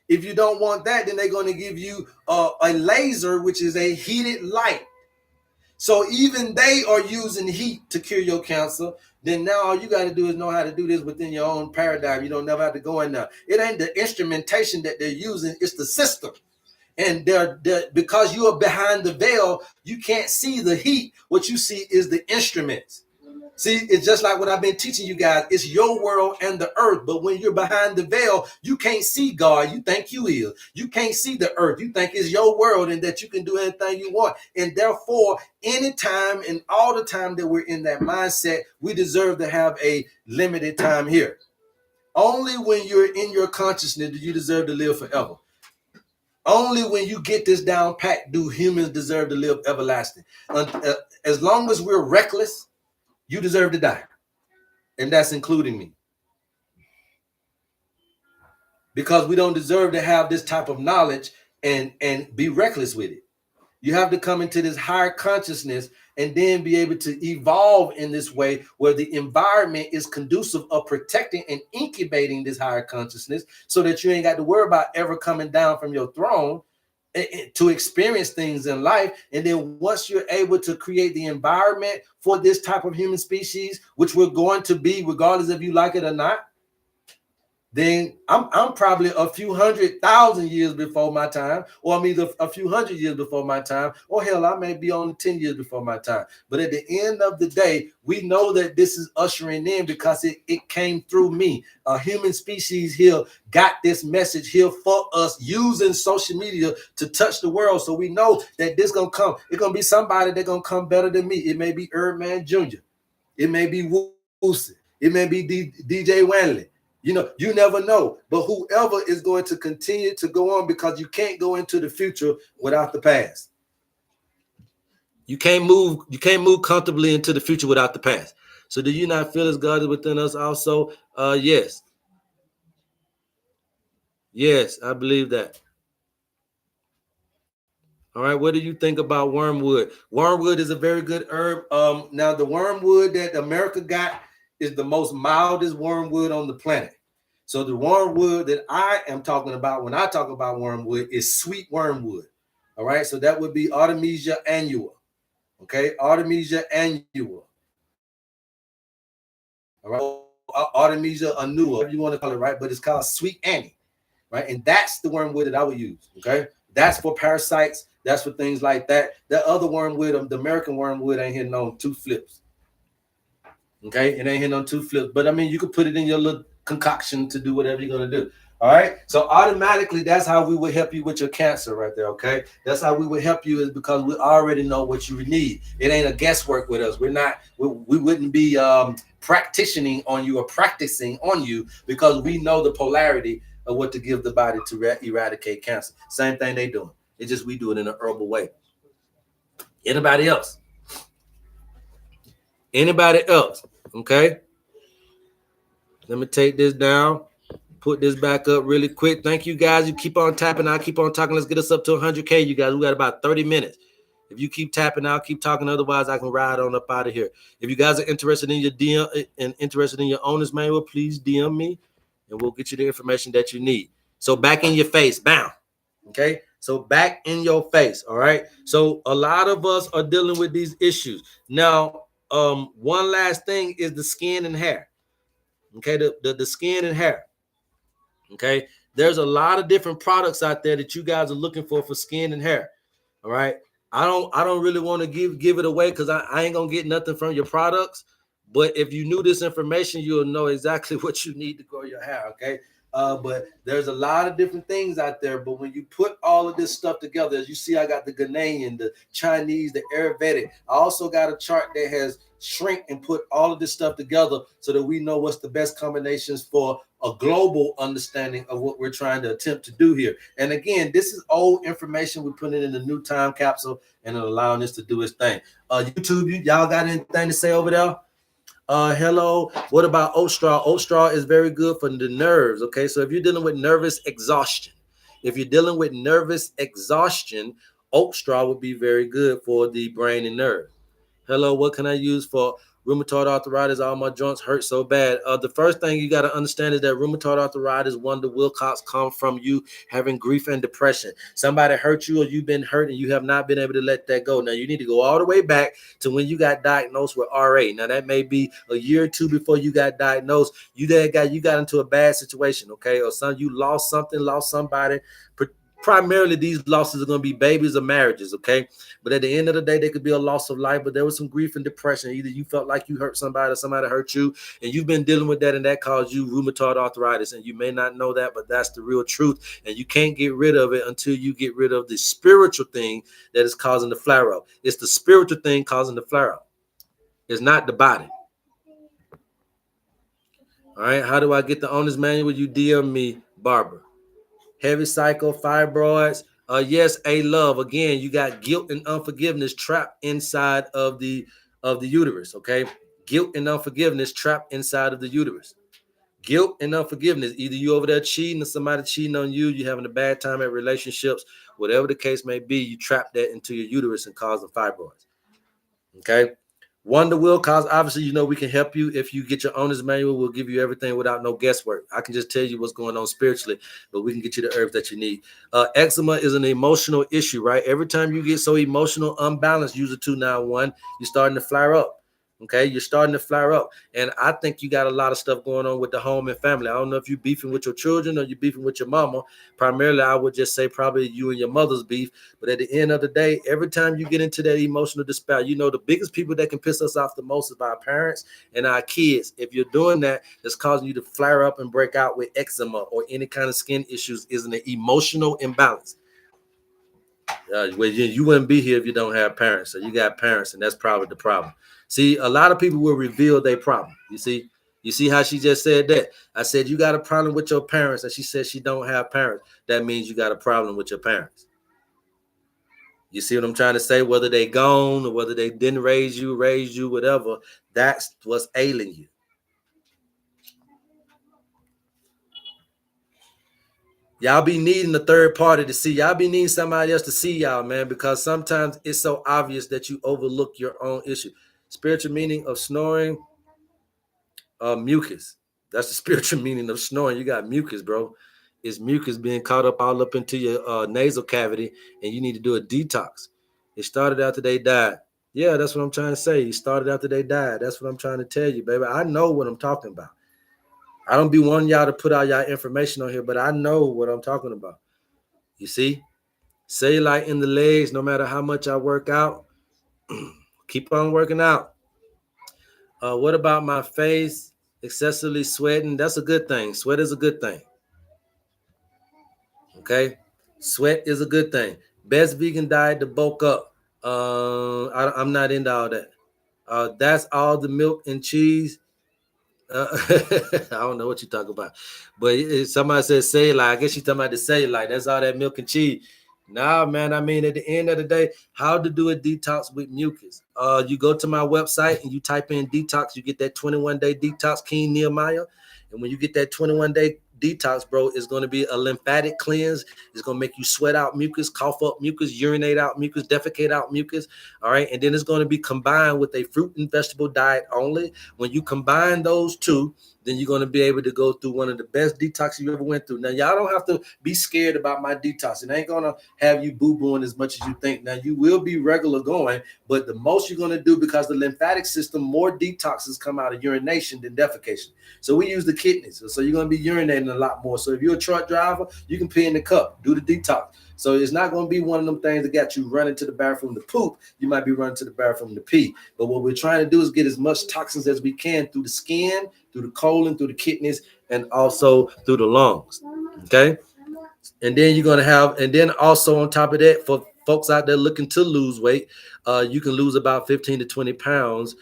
If you don't want that, then they're going to give you a laser, which is a heated light. So even they are using heat to cure your cancer. Then now all you got to do is know how to do this within your own paradigm. You don't never have to go in there. It ain't the instrumentation that they're using. It's the system. And they're because you are behind the veil, you can't see the heat. What you see is the instruments. See, it's just like what I've been teaching you guys. It's your world and the earth. But when you're behind the veil, you can't see God. You think you is. You can't see the earth. You think it's your world and that you can do anything you want. And therefore, anytime and all the time that we're in that mindset, we deserve to have a limited time here. Only when you're in your consciousness do you deserve to live forever. Only when you get this down pat do humans deserve to live everlasting. As long as we're reckless, you deserve to die. And that's including me. because we don't deserve to have this type of knowledge and be reckless with it. You have to come into this higher consciousness and then be able to evolve in this way where the environment is conducive of protecting and incubating this higher consciousness so that you ain't got to worry about ever coming down from your throne to experience things in life. And then once you're able to create the environment for this type of human species, which we're going to be regardless if you like it or not, then I'm probably a few 100,000 years before my time, or I'm either a few 100 years before my time, or hell, I may be only 10 years before my time. But at the end of the day, we know that this is ushering in because it came through me. A human species here got this message here for us using social media to touch the world. So we know that this gonna come. It's gonna be somebody that's gonna come better than me. It may be HerbMan Jr. It may be Woosie. It may be DJ Wanley. You know, you never know, but whoever is going to continue to go on, because you can't go into the future without the past. You can't move comfortably into the future without the past. So do you not feel as God is within us also? Yes. Yes, I believe that. All right, what do you think about wormwood? Wormwood is a very good herb. Now the wormwood that America got is the most mildest wormwood on the planet. So the wormwood that I am talking about when I talk about wormwood is sweet wormwood. All right, so that would be Artemisia annua. Okay, Artemisia annua. All right, Artemisia annua, whatever you want to call it, right? But it's called sweet Annie, right? And that's the wormwood that I would use. Okay, that's for parasites. That's for things like that. That other wormwood, the American wormwood, ain't hitting on 2 flips. Okay, it ain't hitting on 2 flips. But I mean, you could put it in your little concoction to do whatever you're gonna do. All right. So automatically, that's how we would help you with your cancer right there. Okay, that's how we would help you, is because we already know what you need. It ain't a guesswork with us. We're not. We wouldn't be practicing on you or practicing on you, because we know the polarity of what to give the body to eradicate cancer. Same thing they doing. It's just we do it in an herbal way. Anybody else? Anybody else? Okay. Let me take this down. Put this back up really quick. Thank you guys. You keep on tapping. I'll keep on talking. Let's get us up to 100K, you guys. We got about 30 minutes. If you keep tapping, I'll keep talking. Otherwise, I can ride on up out of here. If you guys are interested in your DM and interested in your owner's manual, please DM me and we'll get you the information that you need. So back in your face, bam. Okay. So back in your face. All right. So a lot of us are dealing with these issues. Now, one last thing is the skin and hair. Okay. The skin and hair. Okay, there's a lot of different products out there that you guys are looking for skin and hair. All right, I don't really want to give it away, because I ain't gonna get nothing from your products. But if you knew this information, you'll know exactly what you need to grow your hair. Okay, but there's a lot of different things out there. But when you put all of this stuff together, as you see, I got the Ghanaian, the Chinese, the Ayurvedic. I also got a chart that has shrink and put all of this stuff together so that we know what's the best combinations for a global understanding of what we're trying to attempt to do here. And again, this is old information. We're putting it in the new time capsule and allowing this to do its thing. YouTube, y'all got anything to say over there? Hello. What about oat straw? Oat straw is very good for the nerves. Okay, so if you're dealing with nervous exhaustion, oat straw would be very good for the brain and nerve. Hello, what can I use for rheumatoid arthritis? All my joints hurt so bad. The first thing you got to understand is that rheumatoid arthritis, one of the Wilcox, come from you having grief and depression. Somebody hurt you or you've been hurt and you have not been able to let that go. Now, you need to go all the way back to when you got diagnosed with RA. Now, that may be a year or two before you got diagnosed. You got into a bad situation, okay? Or you lost something, lost somebody. Primarily, these losses are going to be babies or marriages, okay? But at the end of the day, they could be a loss of life, but there was some grief and depression. Either you felt like you hurt somebody or somebody hurt you, and you've been dealing with that, and that caused you rheumatoid arthritis, and you may not know that, but that's the real truth, and you can't get rid of it until you get rid of the spiritual thing that is causing the flare-up. It's the spiritual thing causing the flare-up. It's not the body. All right, how do I get the owner's manual? You DM me, Barbara. Heavy cycle, fibroids. Yes, love. Again, you got guilt and unforgiveness trapped inside of the uterus. Okay, guilt and unforgiveness trapped inside of the uterus. Guilt and unforgiveness. Either you over there cheating or somebody cheating on you, you having a bad time at relationships, whatever the case may be, you trap that into your uterus and causing fibroids. Okay. Wonder Will cause, obviously, you know, we can help you. If you get your owner's manual, we'll give you everything without no guesswork. I can just tell you what's going on spiritually, but we can get you the herbs that you need. Eczema is an emotional issue, right? Every time you get so emotional, unbalanced, use a 291, you're starting to flare up. Okay, you're starting to flare up. And I think you got a lot of stuff going on with the home and family. I don't know if you're beefing with your children or you're beefing with your mama. Primarily, I would just say probably you and your mother's beef. But at the end of the day, every time you get into that emotional despair, you know, the biggest people that can piss us off the most is our parents and our kids. If you're doing that, that's causing you to flare up and break out with eczema or any kind of skin issues is an emotional imbalance. Well, you wouldn't be here if you don't have parents. So you got parents, and that's probably the problem. See, a lot of people will reveal their problem. You see how she just said that? I said, you got a problem with your parents, and she said she don't have parents. That means you got a problem with your parents. You see what I'm trying to say? Whether they gone or whether they didn't raise you, whatever, that's what's ailing you. Y'all be needing a third party to see. Y'all be needing somebody else to see y'all, man, because sometimes it's so obvious that you overlook your own issue. Spiritual meaning of snoring, mucus. That's the spiritual meaning of snoring. You got mucus, bro. It's mucus being caught up all up into your nasal cavity, and you need to do a detox. It started after they died. Yeah, that's what I'm trying to say. It started after they died. That's what I'm trying to tell you, baby. I know what I'm talking about. I don't be wanting y'all to put all y'all information on here, but I know what I'm talking about. You see? Cellulite in the legs, no matter how much I work out, keep on working out. What about my face? Excessively sweating. That's a good thing. Sweat is a good thing. Okay? Sweat is a good thing. Best vegan diet to bulk up. I'm not into all that. That's all the milk and cheese. I don't know what you talk about, but somebody says cellulite. I guess you talking about the cellulite. That's all that milk and cheese. Nah, man. I mean, at the end of the day, how to do a detox with mucus? You go to my website and you type in detox. You get that 21-day detox, King Nehemiah. And when you get that 21-day detox, bro, it's going to be a lymphatic cleanse. It's going to make you sweat out mucus, cough up mucus, urinate out mucus, defecate out mucus. All right. And then it's going to be combined with a fruit and vegetable diet only. When you combine those two, then you're going to be able to go through one of the best detoxes you ever went through. Now, y'all don't have to be scared about my detox. It ain't going to have you boo-booing as much as you think. Now, you will be regular going, but the most you're going to do, because the lymphatic system, more detoxes come out of urination than defecation. So we use the kidneys. So you're going to be urinating a lot more. So if you're a truck driver, you can pee in the cup, do the detox. So it's not going to be one of them things that got you running to the bathroom to poop. You might be running to the bathroom to pee. But what we're trying to do is get as much toxins as we can through the skin, through the colon, through the kidneys, and also through the lungs. Okay. And then you're going to have, and then also on top of that, for folks out there looking to lose weight, you can lose about 15 to 20 pounds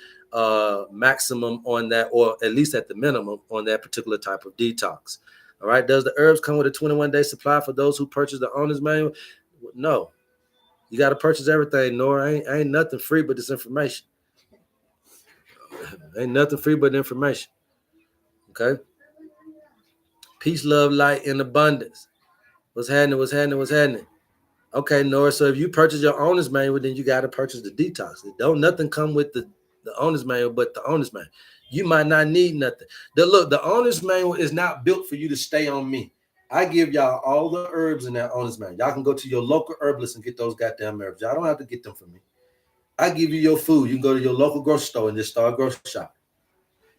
maximum on that, or at least at the minimum on that particular type of detox. All right. Does the herbs come with a 21-day supply for those who purchase the owner's manual? No. You got to purchase everything, Nora. Ain't nothing free but this information. Ain't nothing free but information. Okay. Peace, love, light, and abundance. What's happening? Okay, Nora. So if you purchase your owner's manual, then you got to purchase the detox. Don't nothing come with the owner's manual but the owner's manual. You might not need nothing. The owner's manual is not built for you to stay on me. I give y'all all the herbs in that owner's manual. Y'all can go to your local herbalist and get those goddamn herbs. Y'all don't have to get them from me. I give you your food. You can go to your local grocery store and just start grocery shopping.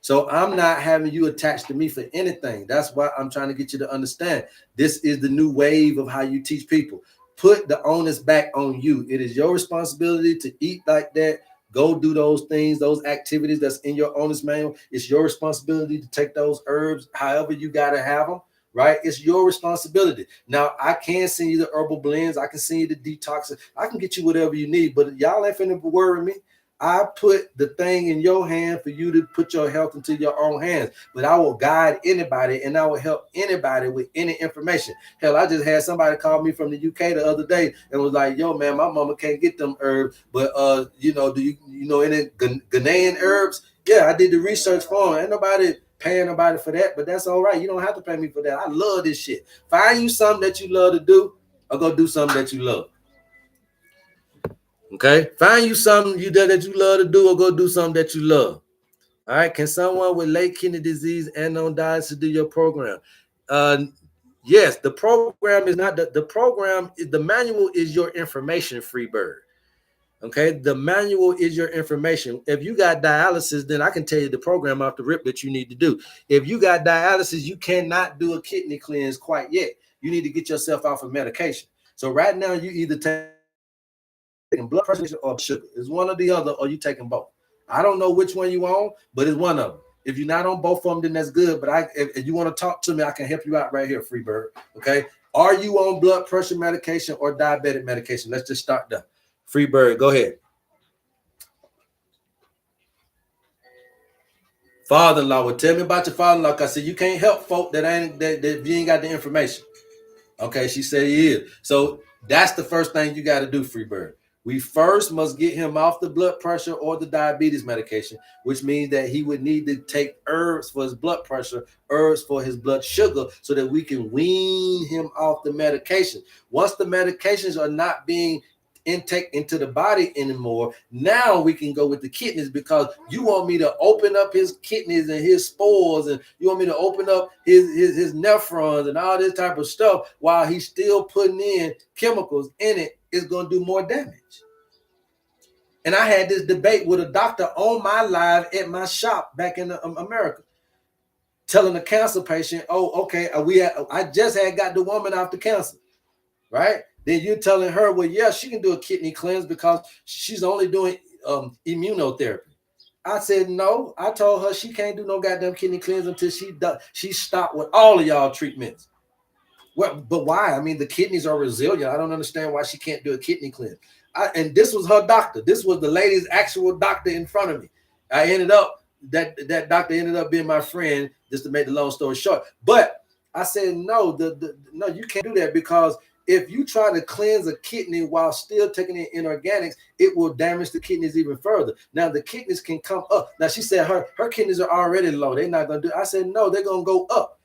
So I'm not having you attached to me for anything. That's why I'm trying to get you to understand. This is the new wave of how you teach people. Put the onus back on you. It is your responsibility to eat like that. Go do those things, those activities that's in your owner's manual. It's your responsibility to take those herbs however you got to have them, right? It's your responsibility. Now, I can send you the herbal blends. I can send you the detoxes. I can get you whatever you need, but y'all ain't finna worry me. I put the thing in your hand for you to put your health into your own hands. But I will guide anybody and I will help anybody with any information. Hell, I just had somebody call me from the UK the other day and was like, yo, man, my mama can't get them herbs. But, do you know any Ghanaian herbs? Yeah, I did the research for them. Ain't nobody paying nobody for that, but that's all right. You don't have to pay me for that. I love this shit. Find you something that you love to do, or go do something that you love. Okay? Find you something that you love to do, or go do something that you love. All right? Can someone with late kidney disease and on dialysis do your program? Yes, the program is not the program. The manual is your information, Freebird. Okay, the manual is your information. If you got dialysis, then I can tell you the program off the rip that you need to do. If you got dialysis, you cannot do a kidney cleanse quite yet. You need to get yourself off of medication. So right now, you either taking blood pressure or sugar. It's one or the other, or you taking both. I don't know which one you on, but it's one of them. If you're not on both of them, then that's good. But if you want to talk to me, I can help you out right here, Freebird. Okay, are you on blood pressure medication or diabetic medication? Let's just start there. Freebird, go ahead. Father-in-law, well, tell me about your father-in-law. Cause I said you can't help folk that you ain't got the information. Okay, she said he is. So that's the first thing you got to do, Freebird. We first must get him off the blood pressure or the diabetes medication, which means that he would need to take herbs for his blood pressure, herbs for his blood sugar, so that we can wean him off the medication. Once the medications are not being intake into the body anymore, now we can go with the kidneys, because you want me to open up his kidneys and his spores, and you want me to open up his nephrons and all this type of stuff while he's still putting in chemicals in it. Is going to do more damage. And I had this debate with a doctor on my live at my shop back in America, telling a cancer patient, oh, okay, I just had got the woman off the cancer, right? Then you're telling her, well, yeah, she can do a kidney cleanse because she's only doing immunotherapy. I said, no. I told her she can't do no goddamn kidney cleanse until she stopped with all of y'all treatments. Well, but why? I mean, the kidneys are resilient. I don't understand why she can't do a kidney cleanse. And this was her doctor. This was the lady's actual doctor in front of me. I ended up, that doctor ended up being my friend, just to make the long story short. But I said, no, no, you can't do that, because if you try to cleanse a kidney while still taking in inorganics, it will damage the kidneys even further. Now, the kidneys can come up. Now, she said her kidneys are already low. They're not going to do it. I said, no, they're going to go up.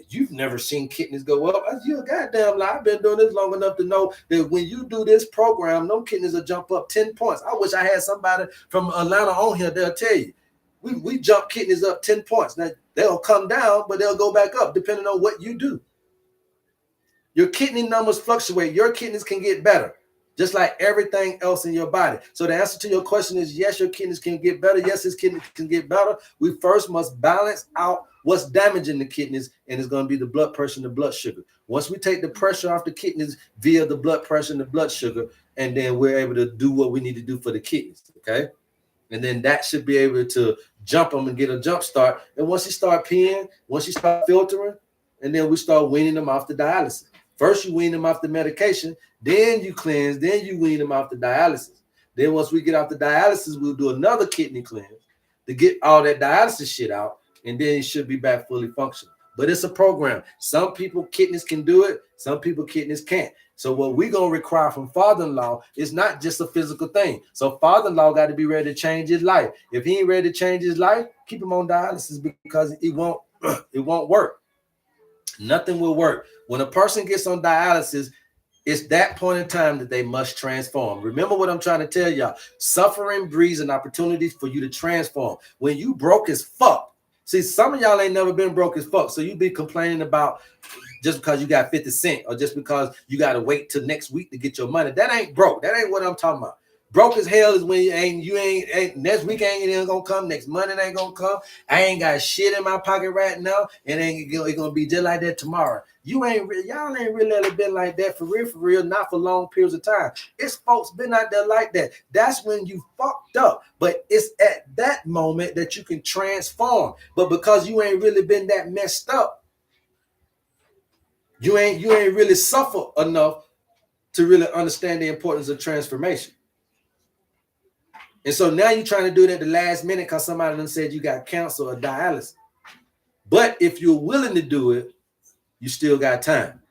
You've never seen kidneys go up. You're a goddamn lie. I've been doing this long enough to know that when you do this program, no kidneys will jump up 10 points. I wish I had somebody from Atlanta on here. They'll tell you. We jump kidneys up 10 points. Now, they'll come down, but they'll go back up depending on what you do. Your kidney numbers fluctuate. Your kidneys can get better, just like everything else in your body. So the answer to your question is yes, your kidneys can get better. Yes, his kidneys can get better. We first must balance out what's damaging the kidneys, and it's going to be the blood pressure and the blood sugar. Once we take the pressure off the kidneys via the blood pressure and the blood sugar, and then we're able to do what we need to do for the kidneys, okay? And then that should be able to jump them and get a jump start. And once you start peeing, once you start filtering, and then we start weaning them off the dialysis. First, you wean them off the medication, then you cleanse, then you wean them off the dialysis. Then once we get off the dialysis, we'll do another kidney cleanse to get all that dialysis shit out, and then it should be back fully functional. But it's a program. Some people kidneys can do it, some people kidneys can't. So what we're going to require from father-in-law is not just a physical thing. So father-in-law got to be ready to change his life. If he ain't ready to change his life, keep him on dialysis, because it won't work. Nothing will work. When a person gets on dialysis, it's that point in time that they must transform. Remember what I'm trying to tell y'all. Suffering breeds an opportunity for you to transform. When you broke as fuck, see, some of y'all ain't never been broke as fuck, so you be complaining about just because you got 50 cents or just because you got to wait till next week to get your money. That ain't broke. That ain't what I'm talking about. Broke as hell is when you ain't next week ain't even gonna come, next Monday ain't gonna come. I ain't got shit in my pocket right now, and it's gonna be just like that tomorrow. Y'all ain't really been like that for real, not for long periods of time. It's folks been out there like that. That's when you fucked up. But it's at that moment that you can transform. But because you ain't really been that messed up, you ain't really suffered enough to really understand the importance of transformation. And so now you're trying to do it at the last minute because somebody done said you got cancer or dialysis. But if you're willing to do it, you still got time.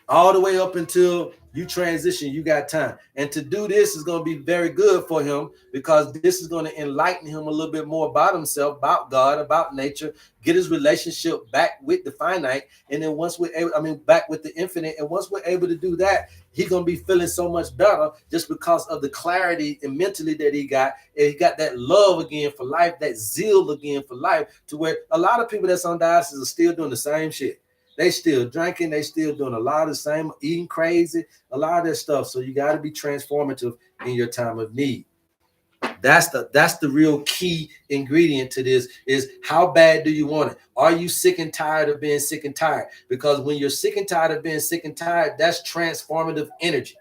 All the way up until You transition, you got time. And to do this is going to be very good for him, because this is going to enlighten him a little bit more about himself, about God, about nature, get his relationship back with the finite. And then once we're able, back with the infinite. And once we're able to do that, he's going to be feeling so much better just because of the clarity and mentally that he got. And he got that love again for life, that zeal again for life, to where a lot of people that's on dialysis are still doing the same shit. They still drinking, they still doing a lot of the same, eating crazy, a lot of that stuff. So you got to be transformative in your time of need. That's the real key ingredient to this, is how bad do you want it? Are you sick and tired of being sick and tired? Because when you're sick and tired of being sick and tired, that's transformative energy.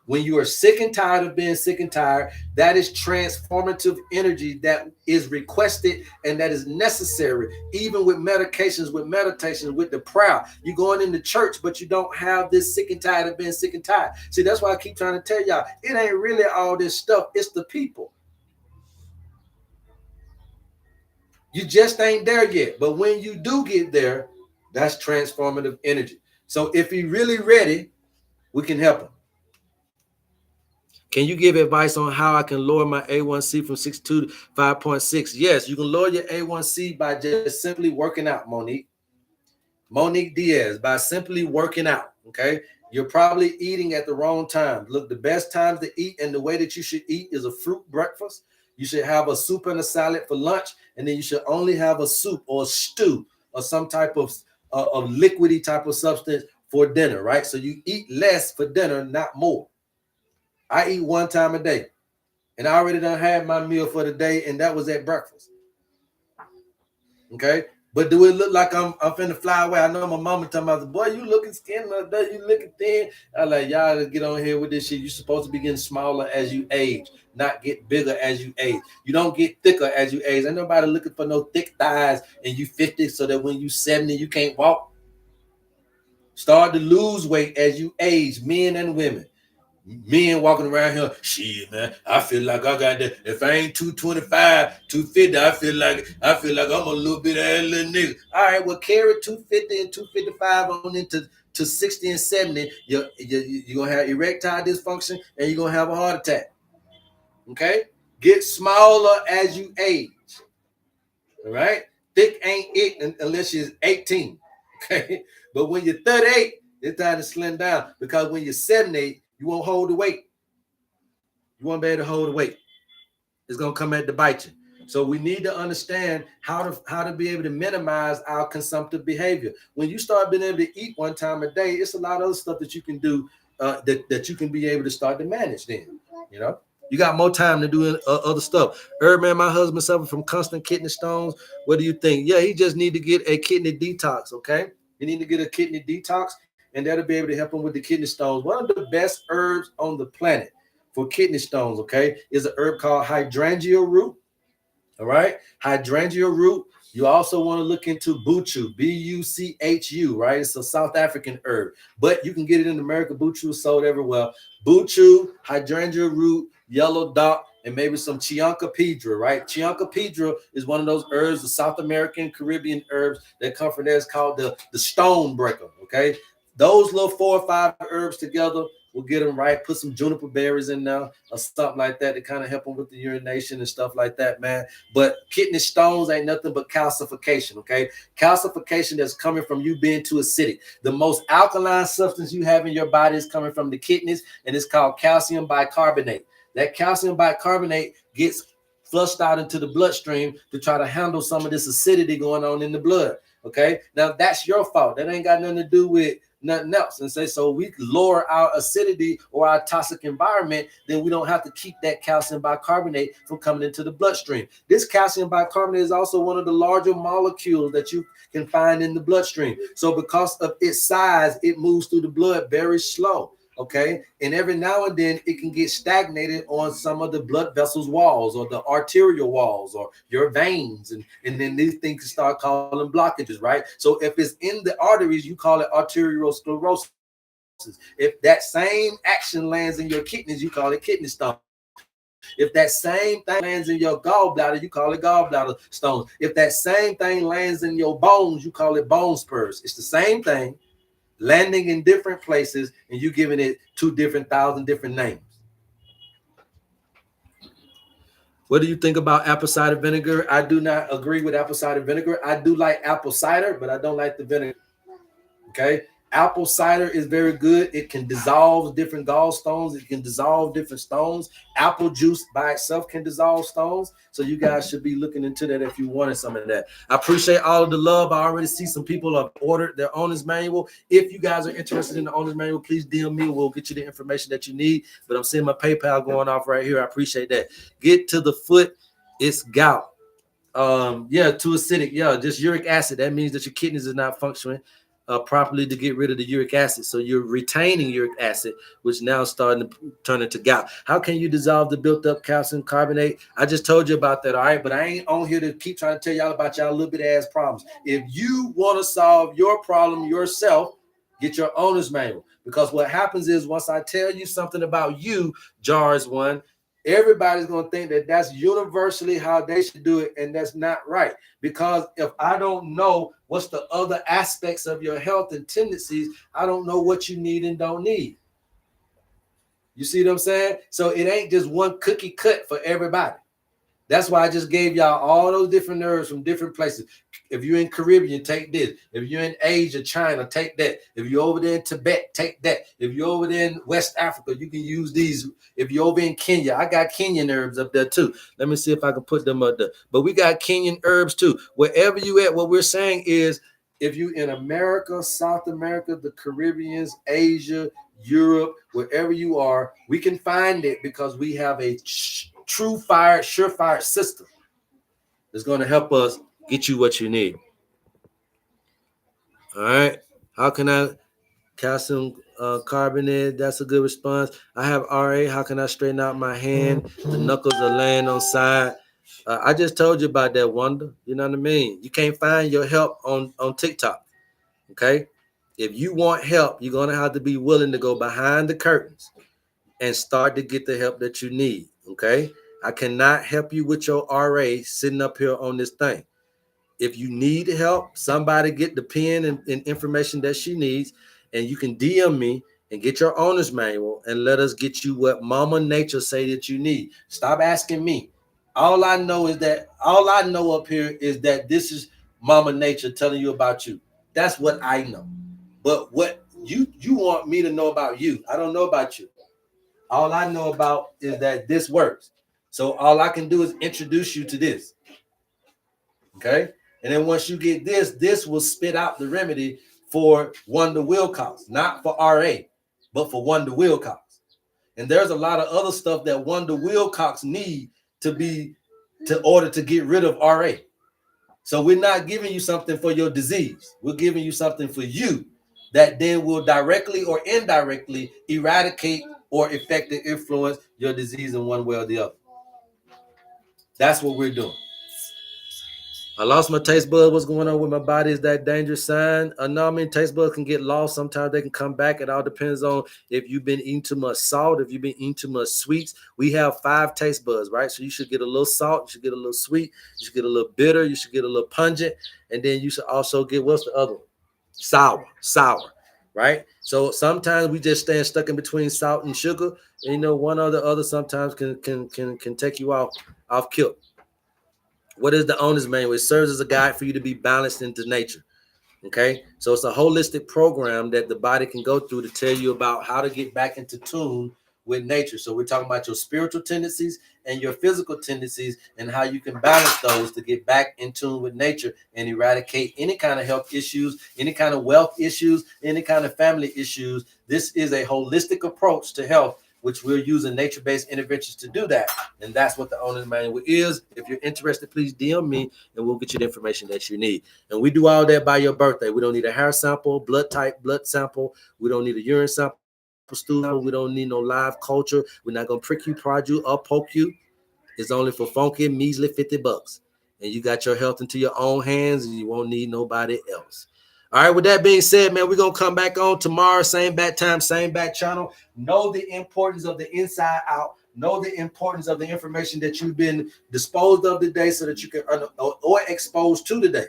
When you are sick and tired of being sick and tired, that is transformative energy that is requested and that is necessary, even with medications, with meditation, with the prayer. You're going into church, but you don't have this sick and tired of being sick and tired. See, that's why I keep trying to tell y'all, it ain't really all this stuff. It's the people. You just ain't there yet. But when you do get there, that's transformative energy. So if you're really ready, we can help him. Can you give advice on how I can lower my A1C from 6.2 to 5.6? Yes, you can lower your A1C by just simply working out, Monique. Monique Diaz, by simply working out, okay? You're probably eating at the wrong time. Look, the best times to eat and the way that you should eat is a fruit breakfast. You should have a soup and a salad for lunch, and then you should only have a soup or a stew or some type of liquidy type of substance for dinner, right? So you eat less for dinner, not more. I eat one time a day, and I already done had my meal for the day, and that was at breakfast. Okay, but do it look like I'm finna fly away? I know my mama talking about, boy, you looking skinny, you looking thin. I like, y'all get on here with this shit. You're supposed to be getting smaller as you age, not get bigger as you age. You don't get thicker as you age. Ain't nobody looking for no thick thighs and you 50 so that when you 70 you can't walk. Start to lose weight as you age, men and women. Men walking around here, shit, man. I feel like I got that. If I ain't 225, 250, I feel like I'm a little bit of a little nigga. All right, well, carry 250 and 255 on into 60 and 70. You're gonna have erectile dysfunction and you're gonna have a heart attack. Okay, get smaller as you age. All right, thick ain't it unless you're 18. Okay, but when you're 38, it's time to slim down, because when you're 78. You won't hold the weight. You won't be able to hold the weight. It's gonna come at to bite you. So we need to understand how to be able to minimize our consumptive behavior. When you start being able to eat one time a day, it's a lot of other stuff that you can do that you can be able to start to manage. Then, you know, you got more time to do other stuff. HerbMan, my husband suffered from constant kidney stones. What do you think? Yeah, he just need to get a kidney detox. Okay, you need to get a kidney detox. And that'll be able to help them with the kidney stones. One of the best herbs on the planet for kidney stones, okay, is an herb called hydrangea root. All right, hydrangea root. You also want to look into buchu, B-U-C-H-U, right? It's a South African herb, but you can get it in America. Buchu is sold everywhere. Buchu, hydrangea root, yellow dock, and maybe some chianca-pedra, right? Chianca-pedra is one of those herbs, the South American, Caribbean herbs that come from there. It's called the stone breaker, okay? Those little 4 or 5 herbs together will get them right. Put some juniper berries in there or something like that to kind of help them with the urination and stuff like that, man. But kidney stones ain't nothing but calcification, okay? Calcification that's coming from you being too acidic. The most alkaline substance you have in your body is coming from the kidneys, and it's called calcium bicarbonate. That calcium bicarbonate gets flushed out into the bloodstream to try to handle some of this acidity going on in the blood, okay? Now, that's your fault. That ain't got nothing to do with nothing else. And say, so we lower our acidity or our toxic environment, then we don't have to keep that calcium bicarbonate from coming into the bloodstream. This calcium bicarbonate is also one of the larger molecules that you can find in the bloodstream. So because of its size, it moves through the blood very slow. Okay, and every now and then it can get stagnated on some of the blood vessels walls or the arterial walls or your veins, and then these things can start calling blockages, right? So if it's in the arteries, you call it arteriosclerosis. If that same action lands in your kidneys, you call it kidney stone. If that same thing lands in your gallbladder, you call it gallbladder stones. If that same thing lands in your bones, you call it bone spurs. It's the same thing. landing in different places, and you giving it 2,000 different names. What do you think about apple cider vinegar? I do not agree with apple cider vinegar. I do like apple cider, but I don't like the vinegar. Okay. Apple cider is very good. It can dissolve different gallstones. It can dissolve different stones. Apple juice by itself can dissolve stones. So you guys should be looking into that if you wanted some of that. I appreciate all of the love. I already see some people have ordered their owner's manual. If you guys are interested in the owner's manual, please DM me. We'll get you the information that you need. But I'm seeing my PayPal going off right here. I appreciate that. Get to the foot. It's gout. Yeah, too acidic. Yeah, just uric acid. That means that your kidneys is not functioning properly to get rid of the uric acid. So you're retaining uric acid, which now is starting to turn into gout. How can you dissolve the built up calcium carbonate? I just told you about that, all right? But I ain't on here to keep trying to tell y'all about y'all little bit ass problems. If you want to solve your problem yourself, get your owner's manual. Because what happens is once I tell you something about you, JARS 1, everybody's going to think that that's universally how they should do it, and that's not right. Because if I don't know what's the other aspects of your health and tendencies, I don't know what you need and don't need. You see what I'm saying? So it ain't just one cookie cut for everybody. That's why I just gave y'all all those different herbs from different places. If you're in Caribbean, take this. If you're in Asia, China, take that. If you're over there in Tibet, take that. If you're over there in West Africa, you can use these. If you're over in Kenya, I got Kenyan herbs up there too. Let me see if I can put them up there. But we got Kenyan herbs too. Wherever you at, what we're saying is if you're in America, South America, the Caribbeans, Asia, Europe, wherever you are, we can find it because we have a surefire system that's going to help us get you what you need. All right. How can I calcium carbonate? That's a good response. I have RA. How can I straighten out my hand? The knuckles are laying on side. I just told you about that, Wonder. You know what I mean? You can't find your help on TikTok. Okay. If you want help, you're going to have to be willing to go behind the curtains and start to get the help that you need. Okay. I cannot help you with your RA sitting up here on this thing. If you need help, somebody get the pen and information that she needs, and you can DM me and get your owner's manual and let us get you what Mama Nature say that you need. Stop asking me. All I know up here is that this is Mama Nature telling you about you. That's what I know. But what you want me to know about you, I don't know about you. All I know about is that this works. So all I can do is introduce you to this. Okay? And then once you get this will spit out the remedy for Wonder Wilcox, not for RA, but for Wonder Wilcox. And there's a lot of other stuff that Wonder Wilcox need to order to get rid of RA. So we're not giving you something for your disease. We're giving you something for you that then will directly or indirectly eradicate or affect and influence your disease in one way or the other. That's what we're doing. I lost my taste bud. What's going on with my body? Is that dangerous sign? No, I mean, taste buds can get lost. Sometimes they can come back. It all depends on if you've been eating too much salt, if you've been eating too much sweets. We have 5 taste buds, right? So you should get a little salt. You should get a little sweet. You should get a little bitter. You should get a little pungent. And then you should also get, what's the other one? Sour, right? So sometimes we just stand stuck in between salt and sugar. And, one or the other sometimes can take you off kilt. What is the owner's manual? It serves as a guide for you to be balanced into nature. Okay. So it's a holistic program that the body can go through to tell you about how to get back into tune with nature. So we're talking about your spiritual tendencies and your physical tendencies and how you can balance those to get back in tune with nature and eradicate any kind of health issues, any kind of wealth issues, any kind of family issues. This is a holistic approach to health, which we're using nature-based interventions to do that. And that's what the owner's manual is. If you're interested, please DM me and we'll get you the information that you need. And we do all that by your birthday. We don't need a hair sample, blood type, blood sample. We don't need a urine sample, stool. We don't need no live culture. We're not going to prick you, prod you, or poke you. It's only for funky, measly $50. And you got your health into your own hands and you won't need nobody else. All right, with that being said, man, we're going to come back on tomorrow, same bat time, same bat channel. Know the importance of the inside out. Know the importance of the information that you've been disposed of today so that you can, or exposed to today,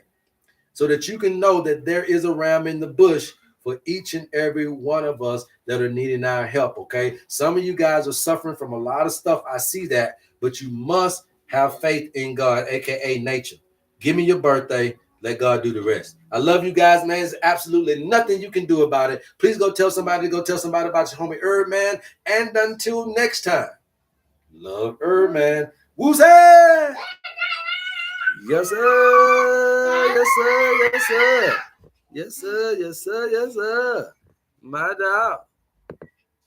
so that you can know that there is a ram in the bush for each and every one of us that are needing our help, okay? Some of you guys are suffering from a lot of stuff. I see that, but you must have faith in God, aka nature. Give me your birthday. Let God do the rest. I love you guys, man. There's absolutely nothing you can do about it. Please go tell somebody about your homie HerbMan. And until next time, love HerbMan. Woo-say! Yes, sir. Yes, sir. Yes, sir. Yes, sir. Yes, sir. Yes, sir. My dog.